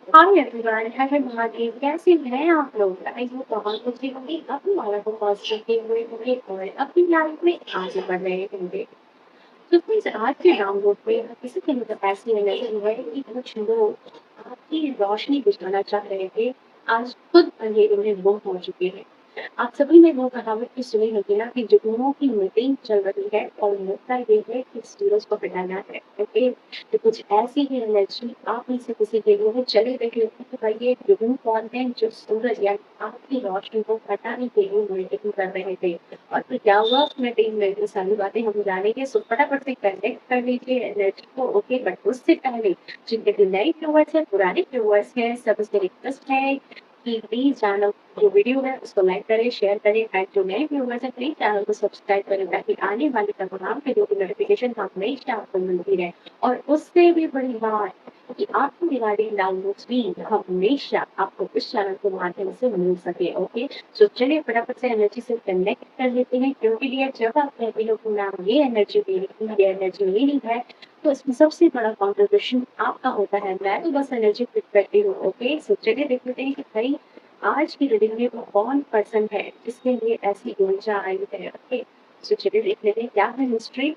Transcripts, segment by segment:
Hi everyone, हर महादेव। कैसे हैं आप लोग? आई होप बहुत अच्छे होंगे। अपनी वाला को पॉजिटिव के हुए होंगे और अपनी लाइफ में आगे बढ़ रहे होंगे। तो प्लीज आज के डाउनलोड पे किसी के मतलब ऐसी एनर्जी हुआ है कि कुछ लोग आपकी रोशनी बुझाना चाह रहे थे, आज खुद अंधेरे में गुम हो चुके हैं। आप सभी ने वो कहावत भी सुनी होगी ना कि जुगनुओं की मीटिंग चल रही है और मुद्दा ये है कि सूरज को हटाना है। ओके, तो कुछ ऐसी ही एनर्जी आप में से किसी के लिए चले रही होगी कि भाई ये जुगनू कौन है जो सूरज या आपकी रोशनी को हटाने के लिए मीटिंग कर रहे थे। और फिर क्या हुआ मीटिंग में? ये सारी बातें हम जानेंगे, सो फटाफट से कनेक्ट कर लीजिए एनर्जी को। ओके, बट उससे पहले जिनके भी नए व्यूअर्स हैं, पुराने व्यूअर्स हैं, सबसे रिक्वेस्ट है कि प्लीज चैनल जो वीडियो है उसको लाइक करें, शेयर करें एंड जो नए व्यूअर्स हैं प्लीज चैनल को सब्सक्राइब करें ताकि आने वाले तमाम वीडियो की नोटिफिकेशन हमेशा आपको मिलती रहे। और उससे भी बड़ी बात कि आपको रिगार्डिंग डाउनलोड्स भी हमेशा आपको इस चैनल के माध्यम से मिल सके। ओके, सो चलिए फटाफट से एनर्जी से कनेक्ट कर लेते हैं, क्योंकि लिए जब आप कहते हो कि मैम ये एनर्जी मेरी, ये एनर्जी मेरी है, तो इसमें सबसे बड़ा कॉन्ट्रीब्यूशन आपका होता है। मैं तो बस एनर्जी फिट करती हूँ। ओके, सो चलिए देख लेते हैं कि भाई आज की रीडिंग में वो कौन पर्सन है जिसके लिए ऐसी ऊर्जा आई है। ओके, सो चलिए देख लेते हैं क्या है mystery.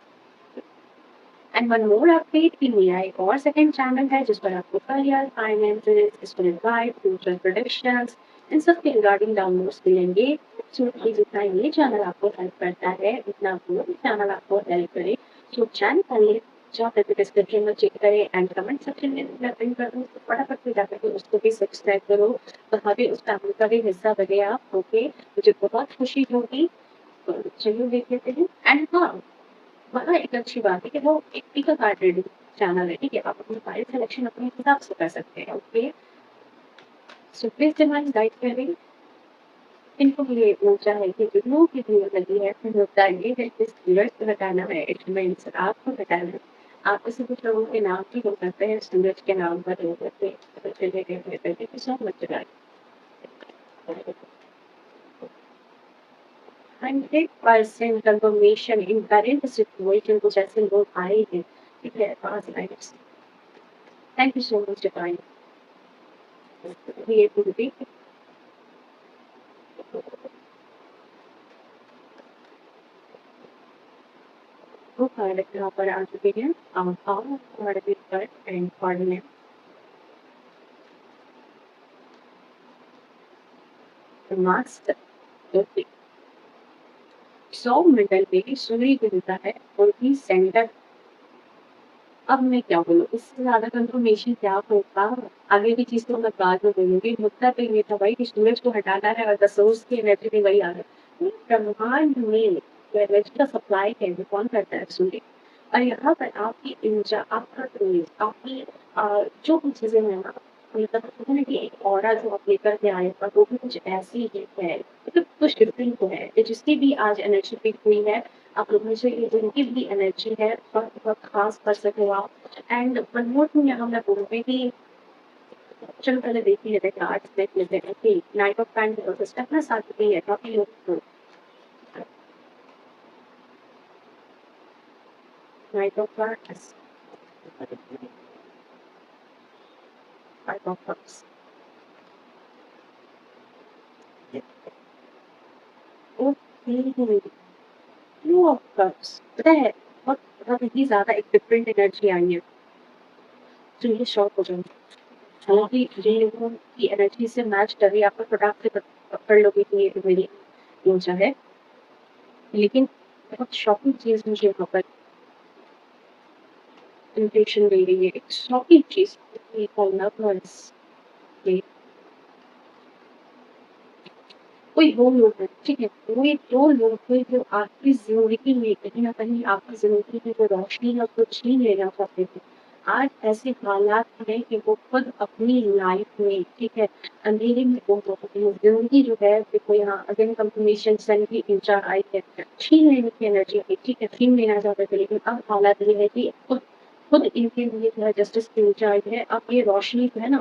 And one more update कि मेरा एक और सेकंड चैनल है जिस पर आपको career, finances, student guide, future predictions, इन सब के रिगार्डिंग डाउनलोड्स मिलेंगे। सो जितना ये चैनल आपको हेल्प करता है उतना वो भी चैनल आपको हेल्प करे। सो चैनल का लिंक जाकर डिस्क्रिप्शन में चेक करें एंड कमेंट सेक्शन में मैं पिन कर दूँ, तो फटाफट से जाकर के उसको भी सब्सक्राइब करो, तो भी उस फैमिली का भी हिस्सा बने आप। ओके, मुझे बहुत खुशी होगी। तो चलिए देख लेते हैं। एंड हाँ, वहाँ एक अच्छी बात है कि वो एक पिक कार्ड रीडिंग चैनल है, ठीक है? आप अपनी फाइल सिलेक्शन अपने हिसाब से कर सकते हैं। Okay, so please divine guide करें। इनको ये ऊर्जा है कि जुगनू की जरूरत लगी है, फिर मुद्दा ये है कि सूरज को हटाना है, इट मीन्स आपको हटाना है। आप किसी कुछ लोगों के नाम भी हो सकते हैं, सूरज के नाम पर हो सकते हैं। तो चलिए कहते हैं कि so much 100% confirmation in current situation कुछ ऐसे लोग आए हैं, ठीक है, past life. Thank you so much divine creativity. Who card for opinion, all card and coordinate. The master. Okay. सौ मिडल में सूर्य मिलता है और भी सेंटर। अब मैं क्या बोलूँ, इससे ज्यादा कंफर्मेशन क्या होगा? आगे की चीज तो मैं बाद में बोलूंगी। मुद्दा तो ये था भाई कि सूरज को हटाना है और द सोर्स की एनर्जी भी वही आ रहा है। ब्रह्मांड में जो एनर्जी का सप्लाई है वो कौन करता है? सूर्य। और यहाँ पर आपकी ऊर्जा, आपका तेज, आपकी जो भी चीजें हैं ना, मतलब कहते हैं ना कि एक ऑरा जो आप लेकर के आए पर वो भी कुछ ऐसी ही है, मतलब कुछ डिफरेंट तो है। तो जिसकी भी आज एनर्जी पिक हुई है, आप लोगों से ये जिनकी भी एनर्जी है बहुत बहुत खास कर सको आप। एंड वन मोर थिंग यहाँ मैं बोलूँगी कि चलो पहले देख ही लेते हैं, कार्ड्स देख लेते हैं कि नाइट ऑफ पेंटिकल्स अपना साथ भी है काफी लोग। Night of cards, night of cups, okay, two of cups. पता है बहुत बहुत ही ज्यादा एक डिफरेंट एनर्जी आई है, तो ये शॉक हो जाऊंगी। हालांकि जिन लोगों की एनर्जी से मैच कर रही है आपको फटाक से पकड़ लोगे कि ये मेरी ऊर्जा है, लेकिन बहुत शॉकिंग चीज मुझे यहाँ पर इम्प्रेशन दे रही है, एक शॉकिंग चीज। कोई दो लोग हैं, ठीक है, कोई दो लोग हैं जो आपकी जिंदगी में कहीं ना कहीं आपकी जिंदगी में जो रोशनी है उसको छीन लेना चाहते थे। आज ऐसे हालात हैं कि वो खुद अपनी लाइफ में, ठीक है, अंधेरे में गुम हो चुके हैं। जिंदगी जो है देखो, यहाँ अगेन कंफर्मेशन सन की ऊंचा आई है, छीन लेने की एनर्जी है, ठीक है, छीन लेना चाहते थे, लेकिन अब हालात ये है कि खुद खुद इनके लिए जो है जस्टिस की ऊंचा आई है। अब ये रोशनी जो है ना,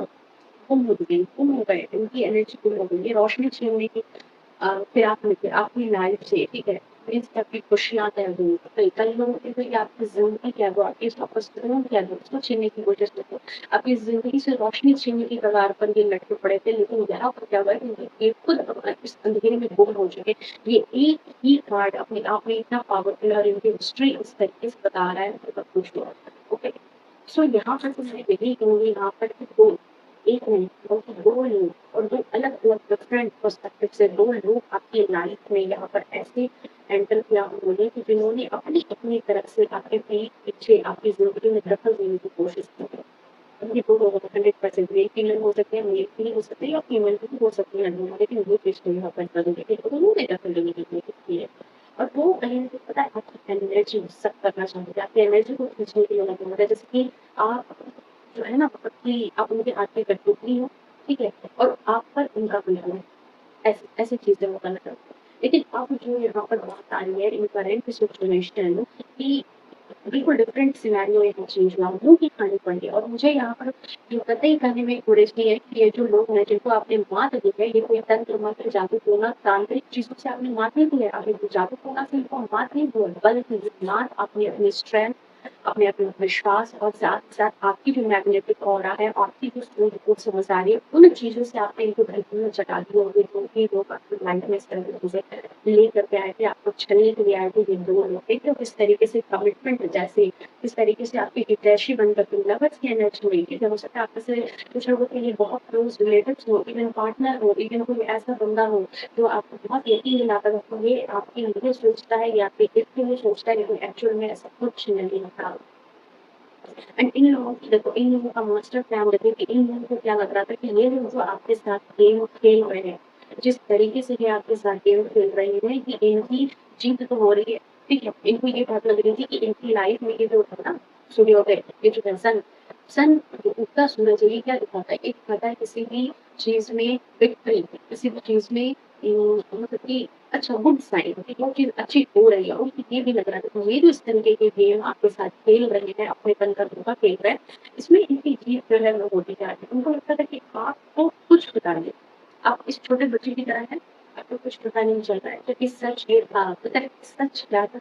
गुम हो गई, गुम हो गए, उनकी एनर्जी गुम हो गई, ये रोशनी छीनने की फिर आपने फिर अपनी लाइफ से, ठीक है, मीन्स कि आपकी खुशियाँ कह दो, कई लोगों की तो ये आपकी ज़िंदगी कह दो, आपकी सुकून कह दो, उसको छीनने की कोशिश करते हो। आपकी ज़िंदगी से रोशनी छीनने की कगार पर ये लटके पड़े थे, लेकिन यहाँ पर क्या हुआ है कि ये खुद इस अंधेरे में गुम हो चुके। ये एक ही कार्ड अपने आप में इतना पावरफुल है और इनकी हिस्ट्री इस तरीके से बता रहा है कि सब कुछ हुआ। ओके, सो यहाँ पर तो मैं यही कहूँगी यहाँ पर कि दो एक नहीं बल्कि दो लोग और दो अलग-अलग डिफरेंट पर्सपेक्टिव से दो लोग आपकी लाइफ में यहाँ पर ऐसे एंटर किया उन्होंने कि जिन्होंने अपनी-अपनी तरफ से आपके पीछे आपकी ज़िंदगी में दखल देने की कोशिश की है। ये तो 100% मेल फीमेल हो सकते हैं, मेल भी हो सकते हैं या फीमेल भी हो सकती है, लेकिन वो चीज़ तो यहाँ पर ज़रूरी है कि उन्होंने दखल देने की कोशिश की है। और वो कहीं न कहीं पता है आपकी एनर्जी सक करना चाहते हैं, आपकी एनर्जी को खींचने के लिए लगे होते हैं। जैसे कि आप जो है ना कि आप उनके हाथ की कठपुतली हो, ठीक है? और आप पर उनका कंट्रोल है। ऐसी ऐसी चीज़ें वो करना चाहते हैं। लेकिन अब जो यहाँ पर बात आ रही है इन करेंट सिचुएशन कि बिल्कुल डिफरेंट सिनेरियो यहाँ चेंज हुआ, मुँह की खानी पड़ी और मुझे यहाँ पर ये कतई कहने में गुरेज नहीं है कि ये जो लोग हैं जिनको आपने मात दी है, ये कोई तंत्र मंत्र जादू-टोना तांत्रिक चीज़ों से आपने मात नहीं दी है, आपने जादू-टोना से इनको मात नहीं दी है, बल्कि ये मात आपने अपनी स्ट्रेंथ, अपने विश्वास और साथ-साथ आपकी जो मैग्नेटिक ऑरा है, आपकी जो सूझबूझ समझदारी है, उन चीज़ों से आपने इनको धरती में चटा दिया होंगे, जो भी लोग आपकी लाइफ में इस तरह की चीज़ें लेकर के आए थे, आपको छलने के लिए आए थे, ये 2 लोग थे, तो किस तरीके से कमिटमेंट जैसे किस तरीके से आपकी हितैषी बनकर के लवर्स की एनर्जी हुई थी, हो सकता है आप में से कुछ लोगों के लिए बहुत क्लोज़ रिलेटिव्स हो, इवन पार्टनर हो, इवन कोई ऐसा बंदा हो, जो आपको बहुत यकीन दिलाता हो कि ये आपके लिए सोचता है या आपके हित के लिए सोचता है, लेकिन एक्चुअल में ऐसा कुछ नहीं होता। एंड इन लोगों की देखो इन लोगों का मास्टर प्लान देखिए कि इन लोगों को क्या लग रहा था कि ये लोग जो आपके साथ गेम खेल रहे हैं, जिस तरीके से ये आपके साथ गेम खेल रहे हैं कि इनकी जीत तो हो रही है, ठीक है? इनको ये बात लग रही थी कि इनकी लाइफ में ये जो है ना सूर्योदय, ये जो है सन जो उगता सूरज है, ये क्या दिखाता है? ये दिखाता है किसी भी चीज़ में विक्ट्री, किसी भी चीज़ में मतलब कि अच्छा गुड साइन कि वो चीज़ अच्छी हो रही है और उनको ये भी लग रहा था कि ये जो इस तरीके के गेम आपके साथ खेल रहे हैं, अपनेपन का धोखा खेल रहे हैं, इसमें इनकी जीत जो है वो होती जा रही है। उनको लगता था कि आपको कुछ पता नहीं, आप इस छोटे बच्चे की तरह हैं, आपको कुछ पता नहीं चल रहा है। क्योंकि सच ये था, पता है सच क्या था?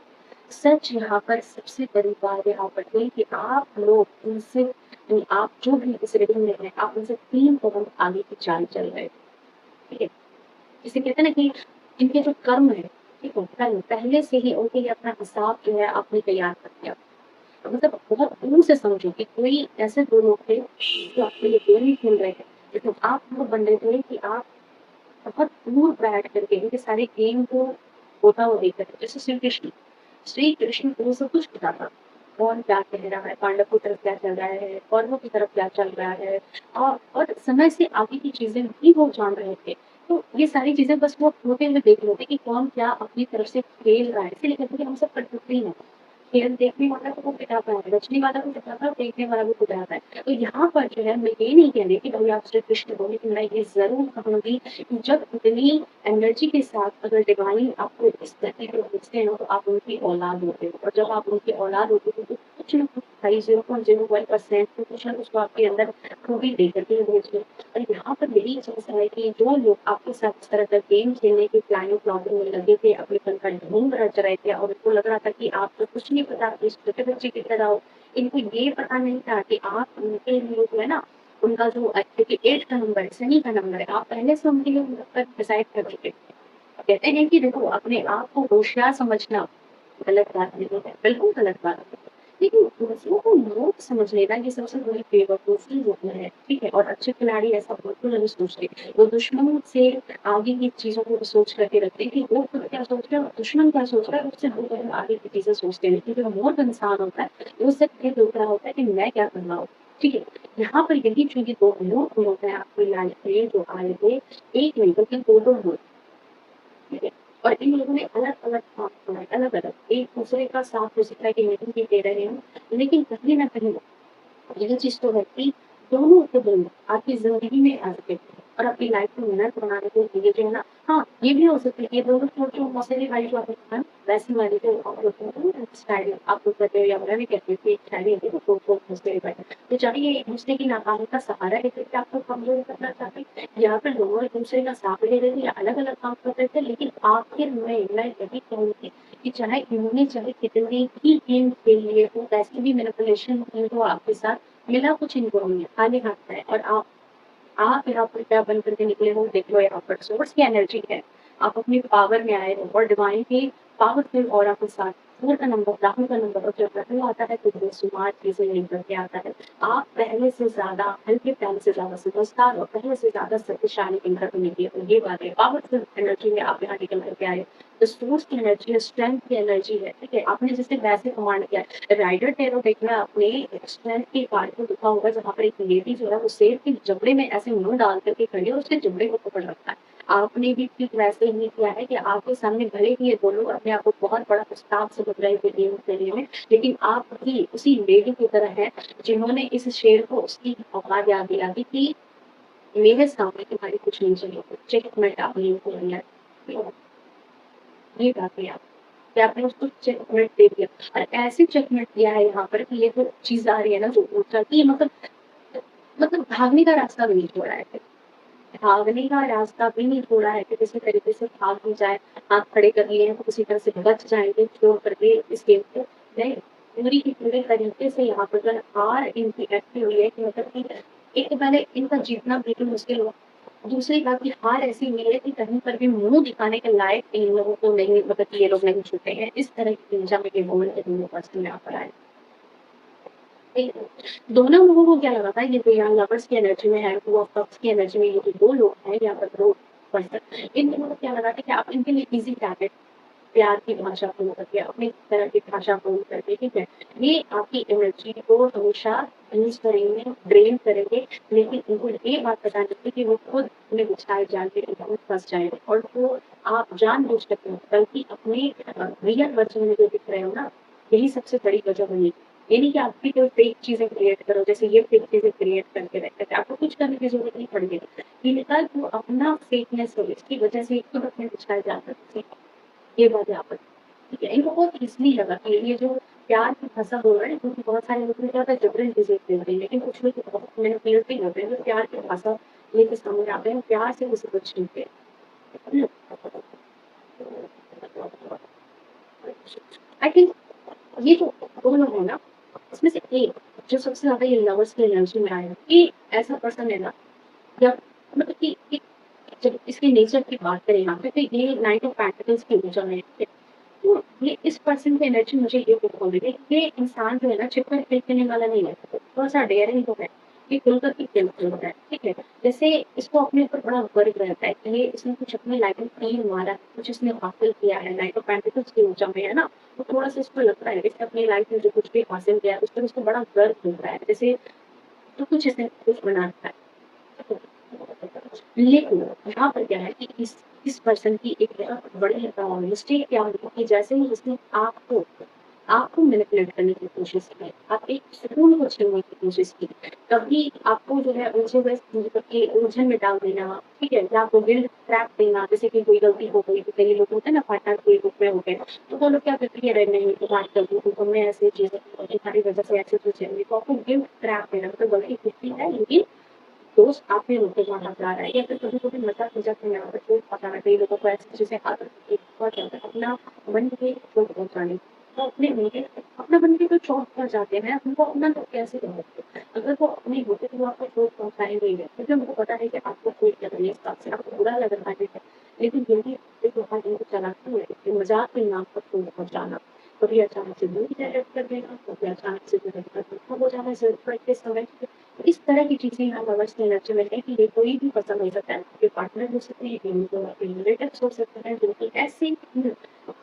सच यहाँ पर सबसे बड़ी बात यहाँ पर थी कि आप लोग उनसे आप जो भी इस रिदम में हैं, आप उनसे 3 कदम आगे की चाल चल रहे थे, ठीक है? जिसे कहते हैं ना कि इनके जो कर्म है, ठीक है? पहले से ही उनके लिए अपना हिसाब जो है आपने तैयार कर दिया। मतलब बहुत दूर से समझो कि कोई ऐसे 2 लोग थे जो आपके लिए गेम ही खेल रहे थे। लेकिन आप वो बंदे थे कि आप बहुत दूर बैठ करके इनके सारे गेम को होता हुआ देख रहे थे। जैसे श्री कृष्ण को सब कुछ पता था। कौन क्या कह रहा है, पांडव की तरफ क्या चल रहा है, कौरवों की तरफ क्या चल रहा है और समय से आगे की चीज़ें भी वो जान रहे थे। तो ये सारी चीज़ें बस वो होते हुए देख रहे थे कि कौन क्या अपनी तरफ से खेल रहा है। इसीलिए कहते हैं कि हम सब कठपुतली हैं। खेल देखने वाला को पिटाता है, रचने वाला को पिटाता है और देखने वाला को पिटाता है। तो यहाँ पर जो है मैं ये नहीं कह रही कि भई आप श्री कृष्ण हो, लेकिन मैं ये ज़रूर कहूँगी कि जब इतनी एनर्जी के साथ अगर डिवाइन आपको इस धरती पे भेजते हैं तो आप उनकी औलाद होते हो और जब आप उनकी औलाद होते हो तो कुछ न कुछ भाई 0.01% तो कुछ न कुछ तो आपके अंदर खूबी लेकर के भेजते हैं। और यहाँ पर यही चीज़ है कि जो लोग आपके साथ इस तरह का गेम खेलने की प्लानिंग प्लॉटिंग में लगे थे, अपनेपन का ढोंग रच रहे थे और उनको लग रहा था कि आपको कुछ नहीं पता, आप इस छोटे बच्चे की तरह हो। इनको ये पता नहीं था कि आप उनके लिए जो है ना, उनका जो क्योंकि 8 का नंबर है, शनि का नंबर है, आप पहले से उनके लिए मतलब डिसाइड कर चुके थे। कहते हैं कि देखो अपने आप को होशियार समझना गलत बात नहीं है, बिल्कुल गलत बात है। लेकिन दूसरों को मूर्ख समझ लेना ये सबसे बड़ी बेवकूफ़ी होती है, ठीक है? और अच्छे खिलाड़ी ऐसा बिल्कुल नहीं सोचते। वो दुश्मन से आगे की चीज़ों को सोच करके रखते हैं कि वो खुद क्या सोच रहा है और दुश्मन क्या सोच रहा है, उससे 2 कदम आगे की चीज़ें सोचते हैं। क्योंकि जो मूर्ख इंसान होता है, वो सिर्फ़ ये देख रहा होता है कि मैं क्या कर रहा हूँ, ठीक है? यहाँ पर यही जो ये 2 मूर्ख लोग हैं आपकी लाइफ़ में जो आए थे, एक नहीं बल्कि 2-2 लोग। ठीक है? और इन लोगों ने अलग-अलग काम किया है, अलग-अलग, एक-दूसरे का साथ हो सकता है कि नहीं भी दे रहे हों, लेकिन कहीं न कहीं ये चीज़ तो है कि दोनों के दोनों आपकी ज़िंदगी में आ चुके हैं और अपनी लाइफ़ में मेहनत बनाने के लिए जो है ना हाँ, ये भी हो सकता है कि ये दोनों जो मौसेरी वाली जो आपने कहा ना, वैसी वाली जो आप लोग कहते हो ना स्टाइल आप लोग कहते हो या मैं भी कहती हूँ कि एक स्टाइल होती है ना दो मौसेरी वाली। तो चाहे ये एक-दूसरे की नाकामी का सहारा लेकर के आपको कमज़ोर करना चाहते हैं या फिर दोनों एक-दूसरे का साथ ले रहे थे या अलग-अलग काम कर रहे थे, लेकिन आखिर में मैं यही कहूँगी कि चाहे कितने भी गेम खेल लिए हो, कैसी भी मैनिपुलेशन की हो आपके साथ, मिला कुछ इनको नहीं है, खाली हाथ है। और आप यहाँ पर क्या बन करके निकले हो, देख लो यहाँ पर सोर्स की एनर्जी है। आप अपनी पावर में आए हो और डिवाइन की पावरफुल ऑरा के साथ सूर्य का नंबर, राहु का नंबर, और जब राहु आता है तो वो सुमार चीजें लेकर के आता है। आप पहले से ज्यादा हल्के, पहले से ज्यादा समझदार और पहले से ज्यादा शक्तिशाली बनकर के निकले हो। ये बात है, पावरफुल एनर्जी में आप यहाँ निकल करके आए। तो सोर्स की एनर्जी है, स्ट्रेंथ की एनर्जी है, ठीक है। आपने जैसे वैसे कमांड किया है। राइडर टेरो देखना, आपने स्ट्रेंथ के कार्ड को दिखा होगा, जहाँ पर एक लेडी जो है वो शेर के जबड़े में ऐसे मुंह डाल करके खड़ी है, उसके जबड़े को पकड़ रखा है। आपने भी ठीक वैसे ही किया है कि आपके सामने भले ही ये दोनों अपने आप को बहुत बड़ा प्रस्ताव समझ रहे थे गेम खेलने में, लेकिन आप भी उसी लेडी की तरह है जिन्होंने इस शेर को उसकी औकात याद दिला दी कि मेरे सामने तुम्हारी कुछ नहीं चलेगी। चेकमेट आपने उनको दिया, ये बात है आप कि आपने उसको चेकमेट दे दिया। और ऐसे चेकमेट दिया है यहाँ पर कि ये जो चीज आ रही है ना, जो ऊर्जा की, मतलब भागने का रास्ता भी नहीं छोड़ा है, भागने का रास्ता भी नहीं छोड़ा है कि किसी तरीके से भाग नहीं जाए। हाथ खड़े कर लिए हैं तो किसी तरह से बच जाएंगे छोड़ करके इस गेम को। नहीं, पूरी की पूरी तरीके से यहाँ पर जो हार इनकी एक्टिव हुई है कि मतलब कि एक तो पहले इनका जीतना बिल्कुल मुश्किल हुआ। दूसरी बात की हार ऐसी हुई है कि कहीं पर भी मुंह दिखाने के लायक इन लोगों को नहीं, मतलब ये लोग नहीं छूटे हैं। इस तरह की ऊर्जा में मोमेंट के दोनों पर्सन यहाँ पर आए। दोनों लोगों को क्या लगा था, ये जो यहाँ लवर्स की एनर्जी में है, टू ऑफ कप्स की एनर्जी में ये जो दो लोग हैं यहाँ पर, दो पर्सन, इन दोनों को क्या लगा था कि आप इनके लिए इजी टारगेट, प्यार की भाषा बोल करके, अपनी तरह की भाषा बोल करके, ठीक है। ये आपकी एनर्जी को हमेशा यूज करेंगे, ड्रेन करेंगे, लेकिन उनको ये बात पता नहीं थी कि वो खुद उन्हें बिछाए जाके खुद फंस जाएंगे। और वो आप जान बूझ करके, बल्कि अपने रियल वर्जन में जो दिख रहे हो ना, यही सबसे बड़ी वजह बनी। ये नहीं कि आप भी कोई फेक चीजें क्रिएट करो, जैसे ये फेक चीजें क्रिएट करके रखते थे, आपको कुछ करने की जरूरत नहीं पड़ेगी। इनका जो अपना फेकनेस हो, इसकी वजह से खुद अपने बिछाए जा सकते, ये बात यहाँ पर, ठीक है। इनको बहुत ईज़िली लगा कि ये जो प्यार की भाषा बोल रहे हैं, क्योंकि बहुत सारे लोग क्या होता है जबरन चीज़ें खेलते हैं, लेकिन कुछ लोग बहुत मैनिपुलेटिव होते हैं, जो प्यार की भाषा लेके सामने आते हैं, प्यार से उसे कुछ छीनते हैं। आई थिंक ये जो 2 लोग हैं ना, इसमें से एक जो सबसे ज़्यादा ये लवर्स की एनर्जी में आया है, ये ऐसा पर्सन है ना, जब मतलब कि जब इसके नेचर की बात करें यहाँ पे, तो ये नाइट ऑफ पेंटिकल्स की ऊर्जा में है। तो ये इस पर्सन की एनर्जी मुझे ये बोल रही है, ये इंसान जो है ना, छिप कर खेलने वाला नहीं है, थोड़ा-सा डेयरिंग तो है, ये खुल कर के खेलता है, ठीक है। जैसे इसको अपने ऊपर बड़ा गर्व रहता है कि ये इसने कुछ अपनी लाइफ में तीर मारा है, कुछ इसने हासिल किया है, नाइट ऑफ पेंटिकल्स की ऊर्जा में है ना, तो थोड़ा-सा इसको लगता है इसने अपनी लाइफ में जो कुछ भी हासिल किया है, उस पर उसको बड़ा गर्व मिलता है। जैसे तो कुछ इसने कुछ बना रखा है। लेकिन यहाँ पर क्या है कि इस पर्सन की एक बहुत बड़ी मिस्टेक क्या हुई कि जैसे ही उसने आपको मैनिपुलेट करने की कोशिश की, आप एक सुकून को छीनने की कोशिश की, कभी आपको जो है उलझे हुए मतलब कि उलझन में डाल देना, ठीक है, या आपको गिल्ट ट्रैप देना, जैसे कि कोई गलती हो गई, तो कई लोग होते हैं ना पार्टनर के रूप में हो गए, तो वो लोग क्या करते हैं, अरे नहीं तो बात कर दूँ, तो तुमने ऐसी चीजें तुम्हारी वजह से ऐसे चीजें हुई, तो आपको गिल्ट ट्रैप देना, तो गलती खुद है, लेकिन दोस्त आपके होते वहाँ जा रहा है, या फिर कभी-कभी मज़ाक-मज़ाक में यहाँ पे चोट पहुँचाना, कई लोगों को ऐसी चीज़ें आदत होती है, बहुत ज़्यादा अपना मन पे चोट पहुँचाने, तो अपने होते अपना मन पे तो चोट पहुँच जाते हैं, उनको अपना लोग कैसे कहोगे? अगर वो अपने होते तो वो आपको चोट पहुँचाएँगे ही नहीं, क्योंकि उनको पता है कि आपको कोई डर नहीं है इस बात से, आपको बुरा लग रहा है, लेकिन यही एक बहुत इनको चालाकी है कि मज़ाक के नाम पर चोट पहुँचाना। कभी अचानक से मूड डायरेक्ट कर देना, कभी अचानक से जो है खत्म हो जाना ज़रूरत के समय। इस तरह की चीज़ें यहाँ लवर्स की एनर्जी में है कि ये कोई भी पर्सन हो सकता है, आपके पार्टनर हो सकते हैं, आपके रिलेटिव्स हो सकते हैं, जिनकी ऐसे ही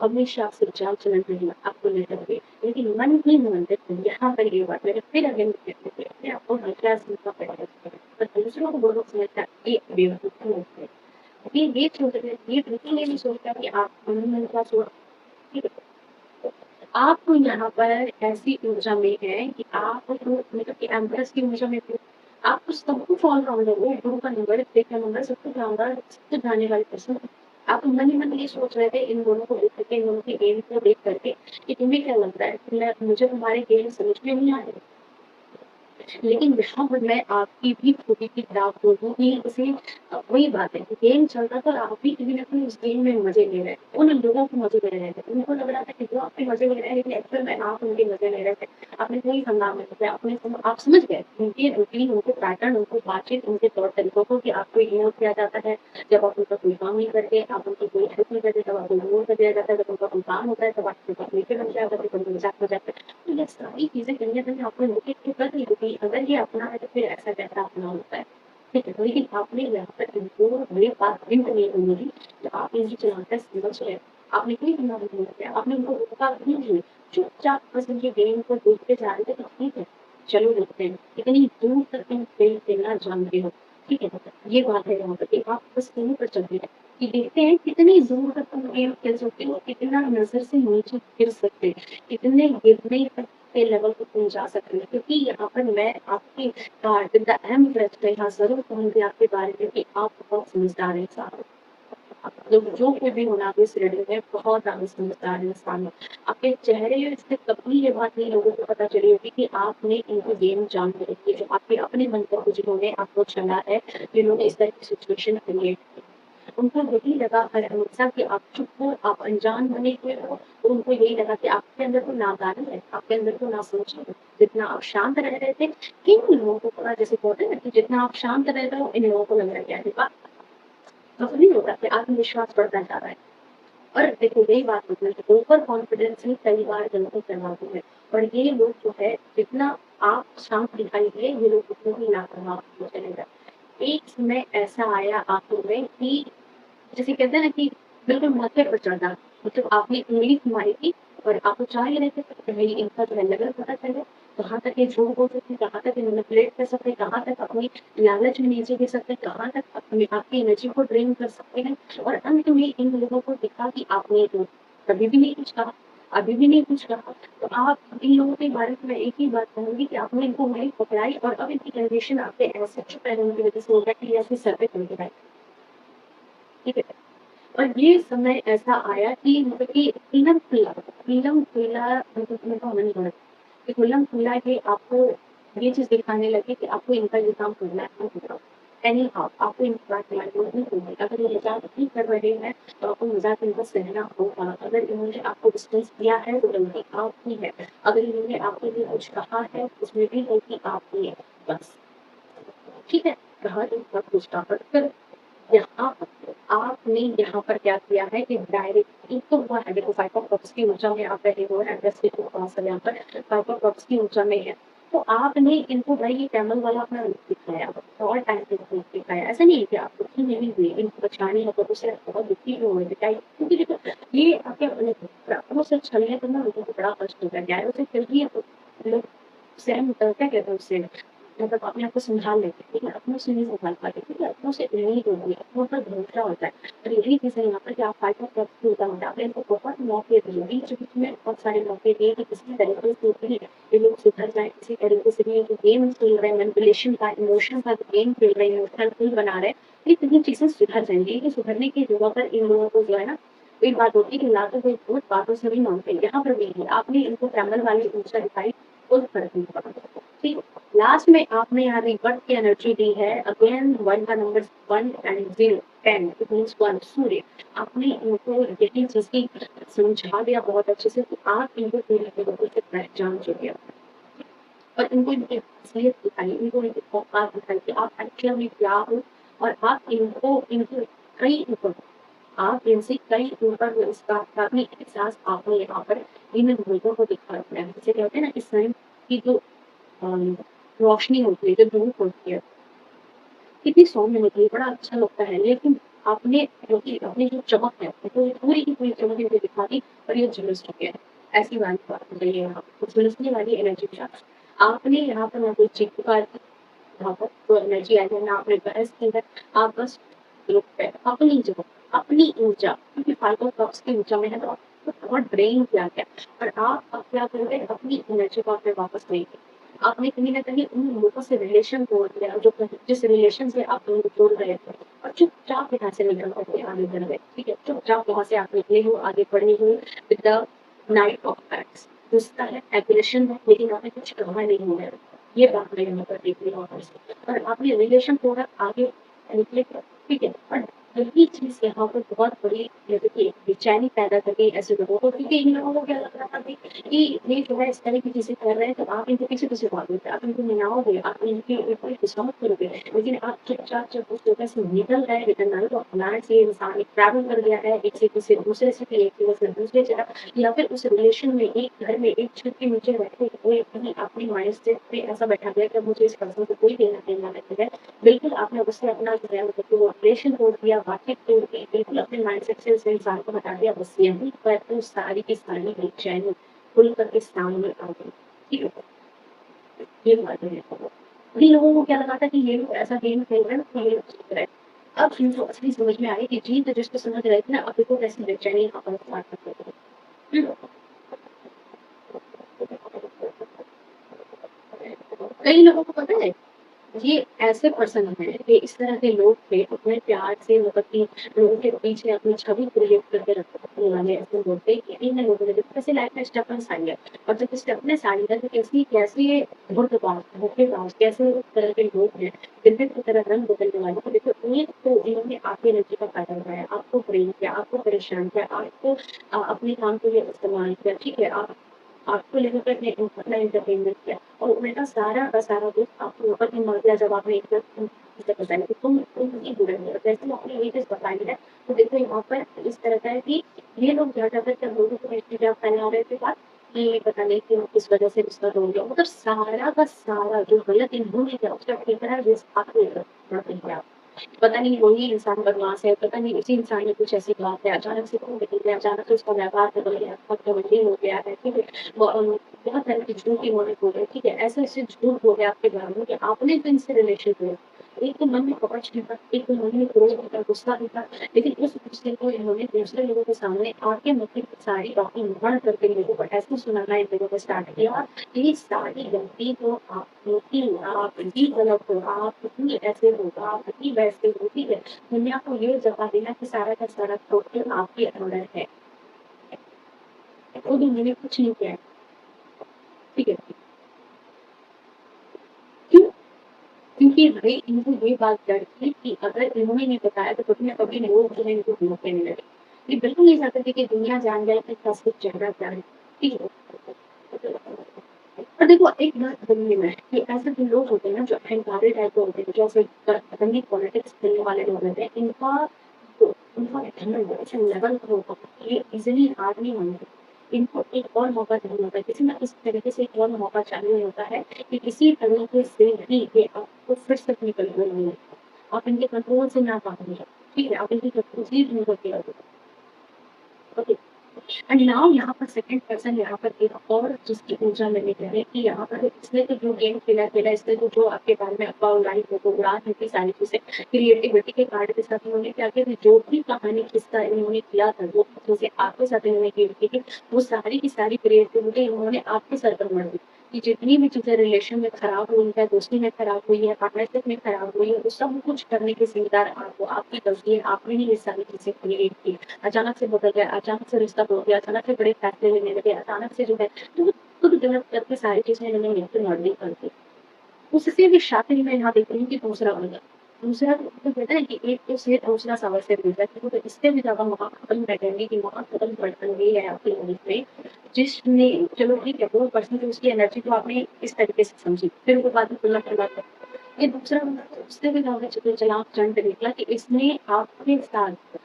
हमेशा आपसे चाल चलन रहेगा आपको लेकर के, लेकिन मन ही मन में यहाँ पर ये बात मैंने फिर अगेन अपने आप को हल्का सुनना पड़ेगा, पर दूसरों को बोलो समझता है ये बेवकूफ़ी होती है। ये सोच रहे ये बिल्कुल ये नहीं सोचता कि आप मन का सोच, ठीक है। आप यहाँ पर ऐसी ऊर्जा में हैं कि आप मतलब कि एम्प्रेस की ऊर्जा में थे। आप सब कुछ ऑल-राउंडर हो, गुरु का नंबर, प्रेत का नंबर, सब कुछ जानकार, सब कुछ जानने वाली पर्सन। आप मन ही मन ये सोच रहे थे इन दोनों को देख करके, इन दोनों के गेम को देख करके कि तुम्हें क्या लगता है कि मैं मुझे तुम्हारे गेम समझ में नहीं आ रहे। लेकिन यहाँ पर मैं आपकी भी छोटी सी खराब बोलूँ कि उसे वही बात है कि गेम चल रहा था और आप भी कहीं न कहीं उस गेम में मज़े ले रहे थे। उन लोगों को मज़े ले रहे थे। उनको लग रहा था कि वो आपके मज़े ले रहे हैं, लेकिन एक्चुअल में आप उनके मज़े ले रहे थे। आपने कोई हंगामा नहीं किया, आपने आप समझ गए उनके रूटीन, उनके पैटर्न, उनको बातचीत, उनके तौर-तरीकों को कि आपको इग्नोर किया जाता है। जब आप उनका कोई काम नहीं करते, आप उनकी कोई हेल्प नहीं करते, तब आपको इग्नोर कर दिया जाता है। जब उनका कोई काम होता है, तब आपके पास मीठे बन जाया करते, कभी मज़ाक हो जाता है। तो ये सारी चीज़ें कहीं न कहीं आपने नोटिस तो कर ली होगी। अगर ये अपना है, तो फिर ऐसा कैसा अपना होता है? ठीक है, तो लेकिन आपने यहाँ पर इनको ये बात हिंट नहीं बोली कि आप इनकी चलाकर समझ गए। आपने कोई हंगामा नहीं किया, आपने उनको रोका भी नहीं। चुपचाप बस उनके गेम को देखते जा रहे थे कि ठीक है, चलो देखते हैं। इतनी दूर तक तुम खेल खेलना जानते हो, ठीक है? ये बात है यहाँ पर कि आप बस यहीं पर चलते हैं कि देखते हैं कितनी दूर तक तुम गेम खेल सकते हो, कितना नज़र से नीचे गिर सकते हैं, कितने गिरने तक के लेवल पे तुम जा सकते हो। क्योंकि यहाँ पर मैं आपकी विद द एम प्रेस्ड यहाँ ज़रूर कहूँगी आपके बारे में कि आप बहुत समझदार इंसान हो। जो कोई भी होना आप इस रेडियो में बहुत ज़्यादा समझदार इंसान हो। आपके चेहरे से कभी ये बात नहीं लोगों को पता चली होगी कि आपने इनको गेम जान के रखी है। जो आपके अपने मन पर जिन्होंने आपको चला है, जिन्होंने इस तरह की सिचुएशन क्रिएट की। उनको यही लगा हर हमेशा कि आप चुप हो, आप अनजान बने हुए हो, और उनको यही लगा कि आपके अंदर तो नादानी है, आपके अंदर तो नासमझी है। जितना आप शांत रह रहे थे, किन लोगों को पता जैसे बोलते हैं ना कि जितना आप शांत रह रहे हो, इन लोगों को लग रहा है कि अरे वाह! ऐसा नहीं होता कि आत्मविश्वास बढ़ता जा रहा है। और देखो यही बात होती है कि ओवर कॉन्फिडेंस ही कई बार गलती करवाती है। और ये लोग जो है जितना आप शांत दिखाई दिए, ये लोग उतने ही लापरवाह होते चले गए। एक समय ऐसा आया आखिर में कि जैसे कहते हैं ना कि बिल्कुल माथे पर चढ़ना, मतलब आपने उँगली घुमाई थी और आप तो चाह ही रहे थे कि भई इनका जो है लेवल पता चले, कहाँ तक ये झूठ बोल सकते हैं, कहाँ तक ये मैनिपुलेट कर सकते हैं, कहाँ तक अपनी लालच में नीचे गिर सकते हैं, कहाँ तक अपनी आपकी एनर्जी को ड्रेन कर सकते हैं। और अंत में इन लोगों को दिखा कि आपने तो कभी भी नहीं कुछ कहा, अभी भी नहीं कुछ कहा। तो आप इन लोगों के बारे में मैं एक ही बात कहूँगी कि आपने इनको उँगली पकड़ाई और अब इनकी कंडीशन आपके ऐसे चुप रहने की वज़ह से हो गया कि ये अपने सर पे चढ़ के बैठ गए। ठीक है? और ये समय ऐसा आया कि मतलब कि खुल्लम-खुल्ला मतलब मेरे को नहीं लगा कि खुल्लम-खुल्ला ये आपको ये चीज़ दिखाने लगे कि आपको इनका ये काम करना है, आप करो। एनी हाउ आपको इनकी बात माननी ही होगी। अगर ये मज़ाक नहीं कर रहे हैं, तो आपको मज़ाक इनका सहना होगा। अगर इन्होंने आपको डिस्टेंस दिया है, तो गलती आपकी है। अगर इन्होंने आपके लिए कुछ कहा है, उसमें भी गलती आपकी है। बस, ठीक है? कहा इनका कुछ कहा फिर यहाँ पर आपने यहाँ पर क्या किया है कि डायरेक्ट एक तो हुआ है देखो 5 ऑफ कप्स की ऊर्जा में आप रहे हो एड्रेस के पास है यहाँ पर 5 ऑफ कप्स की ऊर्जा में है। तो आपने इनको भाई ये कैमल वाला अपना रूप दिखाया और टाइम पे रूप दिखाया। ऐसा नहीं है कि आप दुखी नहीं हुए, इनको परेशानी है तो उससे बहुत दुखी भी हुए बेचारी क्योंकि देखो ये आपके अपनों से छलने करना लोगों को बड़ा कष्ट होता है। न्यायों से फिर भी लोग सहम क्या कहते हैं उससे मतलब अपने आप को सँभाल लेते हैं, लेकिन अपनों से नहीं सँभाल पाते क्योंकि अपनों से उम्मीद होती है, अपनों पर भरोसा होता है। और यही चीज़ है यहाँ पर कि आप फाइट ऑफ कप्स की ऊर्जा में आपने इनको बहुत मौके दिए, बीच-बीच में बहुत सारे मौके दिए कि किसी तरीके से भी ये लोग सुधर जाएँ, किसी तरीके से भी ये जो गेम खेल रहे हैं मैनिपुलेशन का, इमोशन का जो गेम खेल रहे हैं, इमोशनल खेल बना रहे हैं, ये सारी चीज़ें सुधर जाएँगी। लेकिन सुधरने की जगह पर इन लोगों को जो है ना, एक बात होती है कि लातों के झूठ बातों से नहीं मानते, यहाँ पर भी नहीं। आपने इनको कैमल वाली ऊर्जा दिखाई, कोई फ़र्क नहीं पड़ा। ठीक लास्ट में आपने यहाँ रिबर्ट की एनर्जी दी है अगेन 1 का नंबर 1 एंड 0 10 इट मीन्स 1 सूर्य आपने इनको यही चीज़ की समझा दिया बहुत अच्छे से कि आप इनको पूरी तरीके से पहचान चुके हो और इनको इनकी असलियत दिखाई इनको इनकी औकात दिखाई कि आप एक्चुअल में क्या हो और आप इनको इनके कई ऊपर आप इनसे कई ऊपर इस बात का भी एहसास आपने यहाँ पर इन लोगों को दिखा दिया है जैसे कहते हैं ना इस टाइम की जो अम, रोशनी होती है, जो धूप होती है, कितनी सौम्य होती है, बड़ा अच्छा लगता है। लेकिन आपने जो कि अपनी जो चमक है, वो पूरी की पूरी चमक इनको दिखा दी और ये झुलस चुके हैं। ऐसी वाली बात हो गई है यहाँ पे। तो झुलसने वाली एनर्जी के साथ आपने यहाँ पर ना कोई चीख-पुकार की, यहाँ पर कोई एनर्जी आई है, ना आपने बहस की है, आप बस रुक गए। अपनी जगह, अपनी ऊर्जा क्योंकि 5 ऑफ कप्स की ऊर्जा में है तो आपको बहुत ड्रेन किया गया और आप अब क्या करोगे अपनी एनर्जी को आपने वापस लेंगे। आपने कहीं न कहीं उन लोगों से रिलेशन तोड़ दिया जो जिस रिलेशन से आप लोग जुड़ रहे थे और चुपचाप यहाँ से निकल कर के आगे बढ़ गए, ठीक है? चुपचाप वहाँ से आप निकले हो, आगे बढ़े हो with the night of PACS. गुस्सा है, एग्रेशन है, लेकिन आपने कुछ कहा नहीं है। ये बात मैं यहाँ पर देख रही हूँ आपस और आपने रिलेशन थोड़ा आगे निकले ठीक है और यही चीज़ यहाँ पर बहुत बड़ी देखिए बेचैनी पैदा कर गई ऐसे लोगों को क्योंकि इन लोगों को क्या लग रहा था कि ये जो है इस तरह की चीज़ें कर रहे हैं तो आप इनको पीछे-पीछे भागोगे, आप इनको मनाओगे, आप इनके ऊपर विश्वास करोगे। लेकिन आप चुपचाप जब उस जगह से निकल गए रिटर्न आए तो अचानक से इंसान एक ट्रैवल कर गया है एक सिटी से दूसरे सिटी, एक जगह से दूसरी जगह या फिर उस रिलेशन में एक घर में एक छत के नीचे रहते हुए कहीं अपने माइंडसेट पे ऐसा बैठा दिया कि मुझे इस पर्सन से कोई लेना-देना नहीं है। बिल्कुल आपने उससे अपना जो है मतलब कि वो रिलेशन तोड़ दिया, बातचीत तोड़ दी, बिल्कुल अपने माइंडसेट से उस इंसान को हटा दिया। बस यहीं पर तो सारी की सारी बेचैनी खुल कर के सामने आ गई। ठीक है? ये बात है। उन्हीं लोगों को क्या लगा था कि ये लोग ऐसा गेम खेल रहे हैं तो ये लोग जीत रहे हैं। अब इनको असली समझ में आई कि जीत जिसको समझ रहे थे ना अब देखो कैसी बेचैनी यहाँ पर स्टार्ट कर देते हैं। कई लोगों को पता है ये ऐसे पर्सन हैं ये इस तरह के लोग थे अपने प्यार से मतलब कि लोगों के पीछे अपनी छवि क्रिएट करके रखने वाले ऐसे लोग थे कि इन लोगों ने जब कैसे लाइफ में स्टेपन आ गया और जब स्टेपनेस आ गया तो कैसी कैसे धोखेबाज धोखेबाज कैसे इस तरह के लोग हैं जिनमें की तरह रंग बदलने वाले तो देखो एक तो इन्होंने आपकी एनर्जी का फायदा उठाया आपको प्रेम किया आपको परेशान किया आपको अपने काम के लिए इस्तेमाल किया ठीक है आपको लेकर के अपने अपना एंटरटेनमेंट किया और उल्टा सारा का सारा कुछ आपके ऊपर ही मर गया जब आपने एक चीज़ें बताई कि तुम नहीं बुरे हो जैसे आपने ये चीज़ बताई है तो देखो यहाँ पर इस तरह का है कि ये लोग क्या करते थे लोगों को चीज़ें फैला रहे थे बात कि पता नहीं कि किस वजह से रिश्ता तोड़ गया मतलब सारा का सारा जो गलत इन्होंने किया उसका ठेका है जिस आपने किया पता नहीं वही इंसान बदमाश है, पता नहीं उसी इंसान ने कुछ ऐसी बात है, अचानक से क्यों बदल गया, अचानक से उसका व्यवहार बदल गया, बहुत तवज्जो हो गया है, ठीक है? बहुत तरह की झूठ इन्होंने बोले, ठीक है? ऐसे-ऐसे झूठ बोले आपके बारे में कि आपने तो इनसे रिलेशन तोड़ा। एक तो मन में कपट भी था, एक तो मन में क्रोध भी था, गुस्सा भी था, लेकिन उस गुस्से को इन्होंने दूसरे लोगों के सामने आके मतलब सारी बातें उगड़ करके लोगों को ऐसे सुनाना इन लोगों ने स्टार्ट किया कि सारी गलती तो आपकी थी, आप ही गलत हो, आप ही ऐसे हो, आप ही वैसे हो, ठीक है? दुनिया को ये जता देना कि सारा का सारा टोटल आपके अंदर है। खुद उन्होंने कुछ नहीं किया है, ठीक है? क्यों? क्योंकि भाई इनको ये बात डर थी कि अगर इन्होंने नहीं बताया तो कभी ना कभी लोग जो है इनको धोखे नहीं लगे। ये बिल्कुल नहीं चाहते थे कि दुनिया जान जाए कि इसका असली चेहरा क्या है, ठीक है? और देखो एक बात ज़रूरी है कि ऐसे जो लोग होते हैं ना जो अहंकारी टाइप के होते हैं, जैसे पतंगी पॉलिटिक्स खेलने वाले लोग होते हैं, इनका घमंड ऐसे लेवल का होता है, ये इज़िली हार नहीं मानते। इनको एक और मौका चाहिए होता है, किसी न किसी तरीके से एक और मौका चाहिए होता है कि किसी तरीके से ही ये आपको फिर से अपनी कंट्रोल में ले। आप इनके कंट्रोल से ना बाहर निकलो, ठीक है? आप इनकी कंट्रोल से ही दूर होके रहो। ओके। एंड नाउ यहाँ पर सेकंड पर्सन यहाँ पर एक और जिसकी ऊर्जा मैंने कही कि यहाँ पर इसने तो जो गेम खेला इसने तो जो आपके बारे में अफवाह उड़ाई फोटो उड़ा थी सारी चीजें क्रिएटिविटी के कार्ड के साथ इन्होंने क्या किया जो भी कहानी किस्सा इन्होंने किया था जो जैसे आपके साथ इन्होंने की थी वो सारी की सारी क्रिएटिविटी इन्होंने आपके सर पर मर दी कि जितनी भी चीजें रिलेशन में खराब हुई है दोस्ती में खराब हुई है पार्टनरशिप में खराब हुई है वो सब कुछ करने के जिम्मेदार आपको आपकी गलती है आपने ही ये सारी चीजें क्रिएट की अचानक से बदल गया, अचानक से रिश्ता टूट गया, अचानक से बड़े फैसले लेने लगे, अचानक से जो है तो खुद डेवलप करके सारी चीज़ें इन्होंने मिलकर मॉडलिंग कर दी। उससे भी शातिर मैं यहाँ देख रही हूँ कि दूसरा बंदा दूसरा तो कहते हैं कि एक तो से दूसरा सवा से मिलता है तो इससे भी ज़्यादा मौका खत्म बैठेंगे कि मौका खत्म बढ़ गई है आपकी लाइफ में जिसने चलो ठीक है वो पर्सन की उसकी एनर्जी को आपने इस तरीके से समझी फिर वो बाद में तुलना करवा ये दूसरा बंदा तो उससे भी ज़्यादा चलाक चंड निकला कि इसने आपके साथ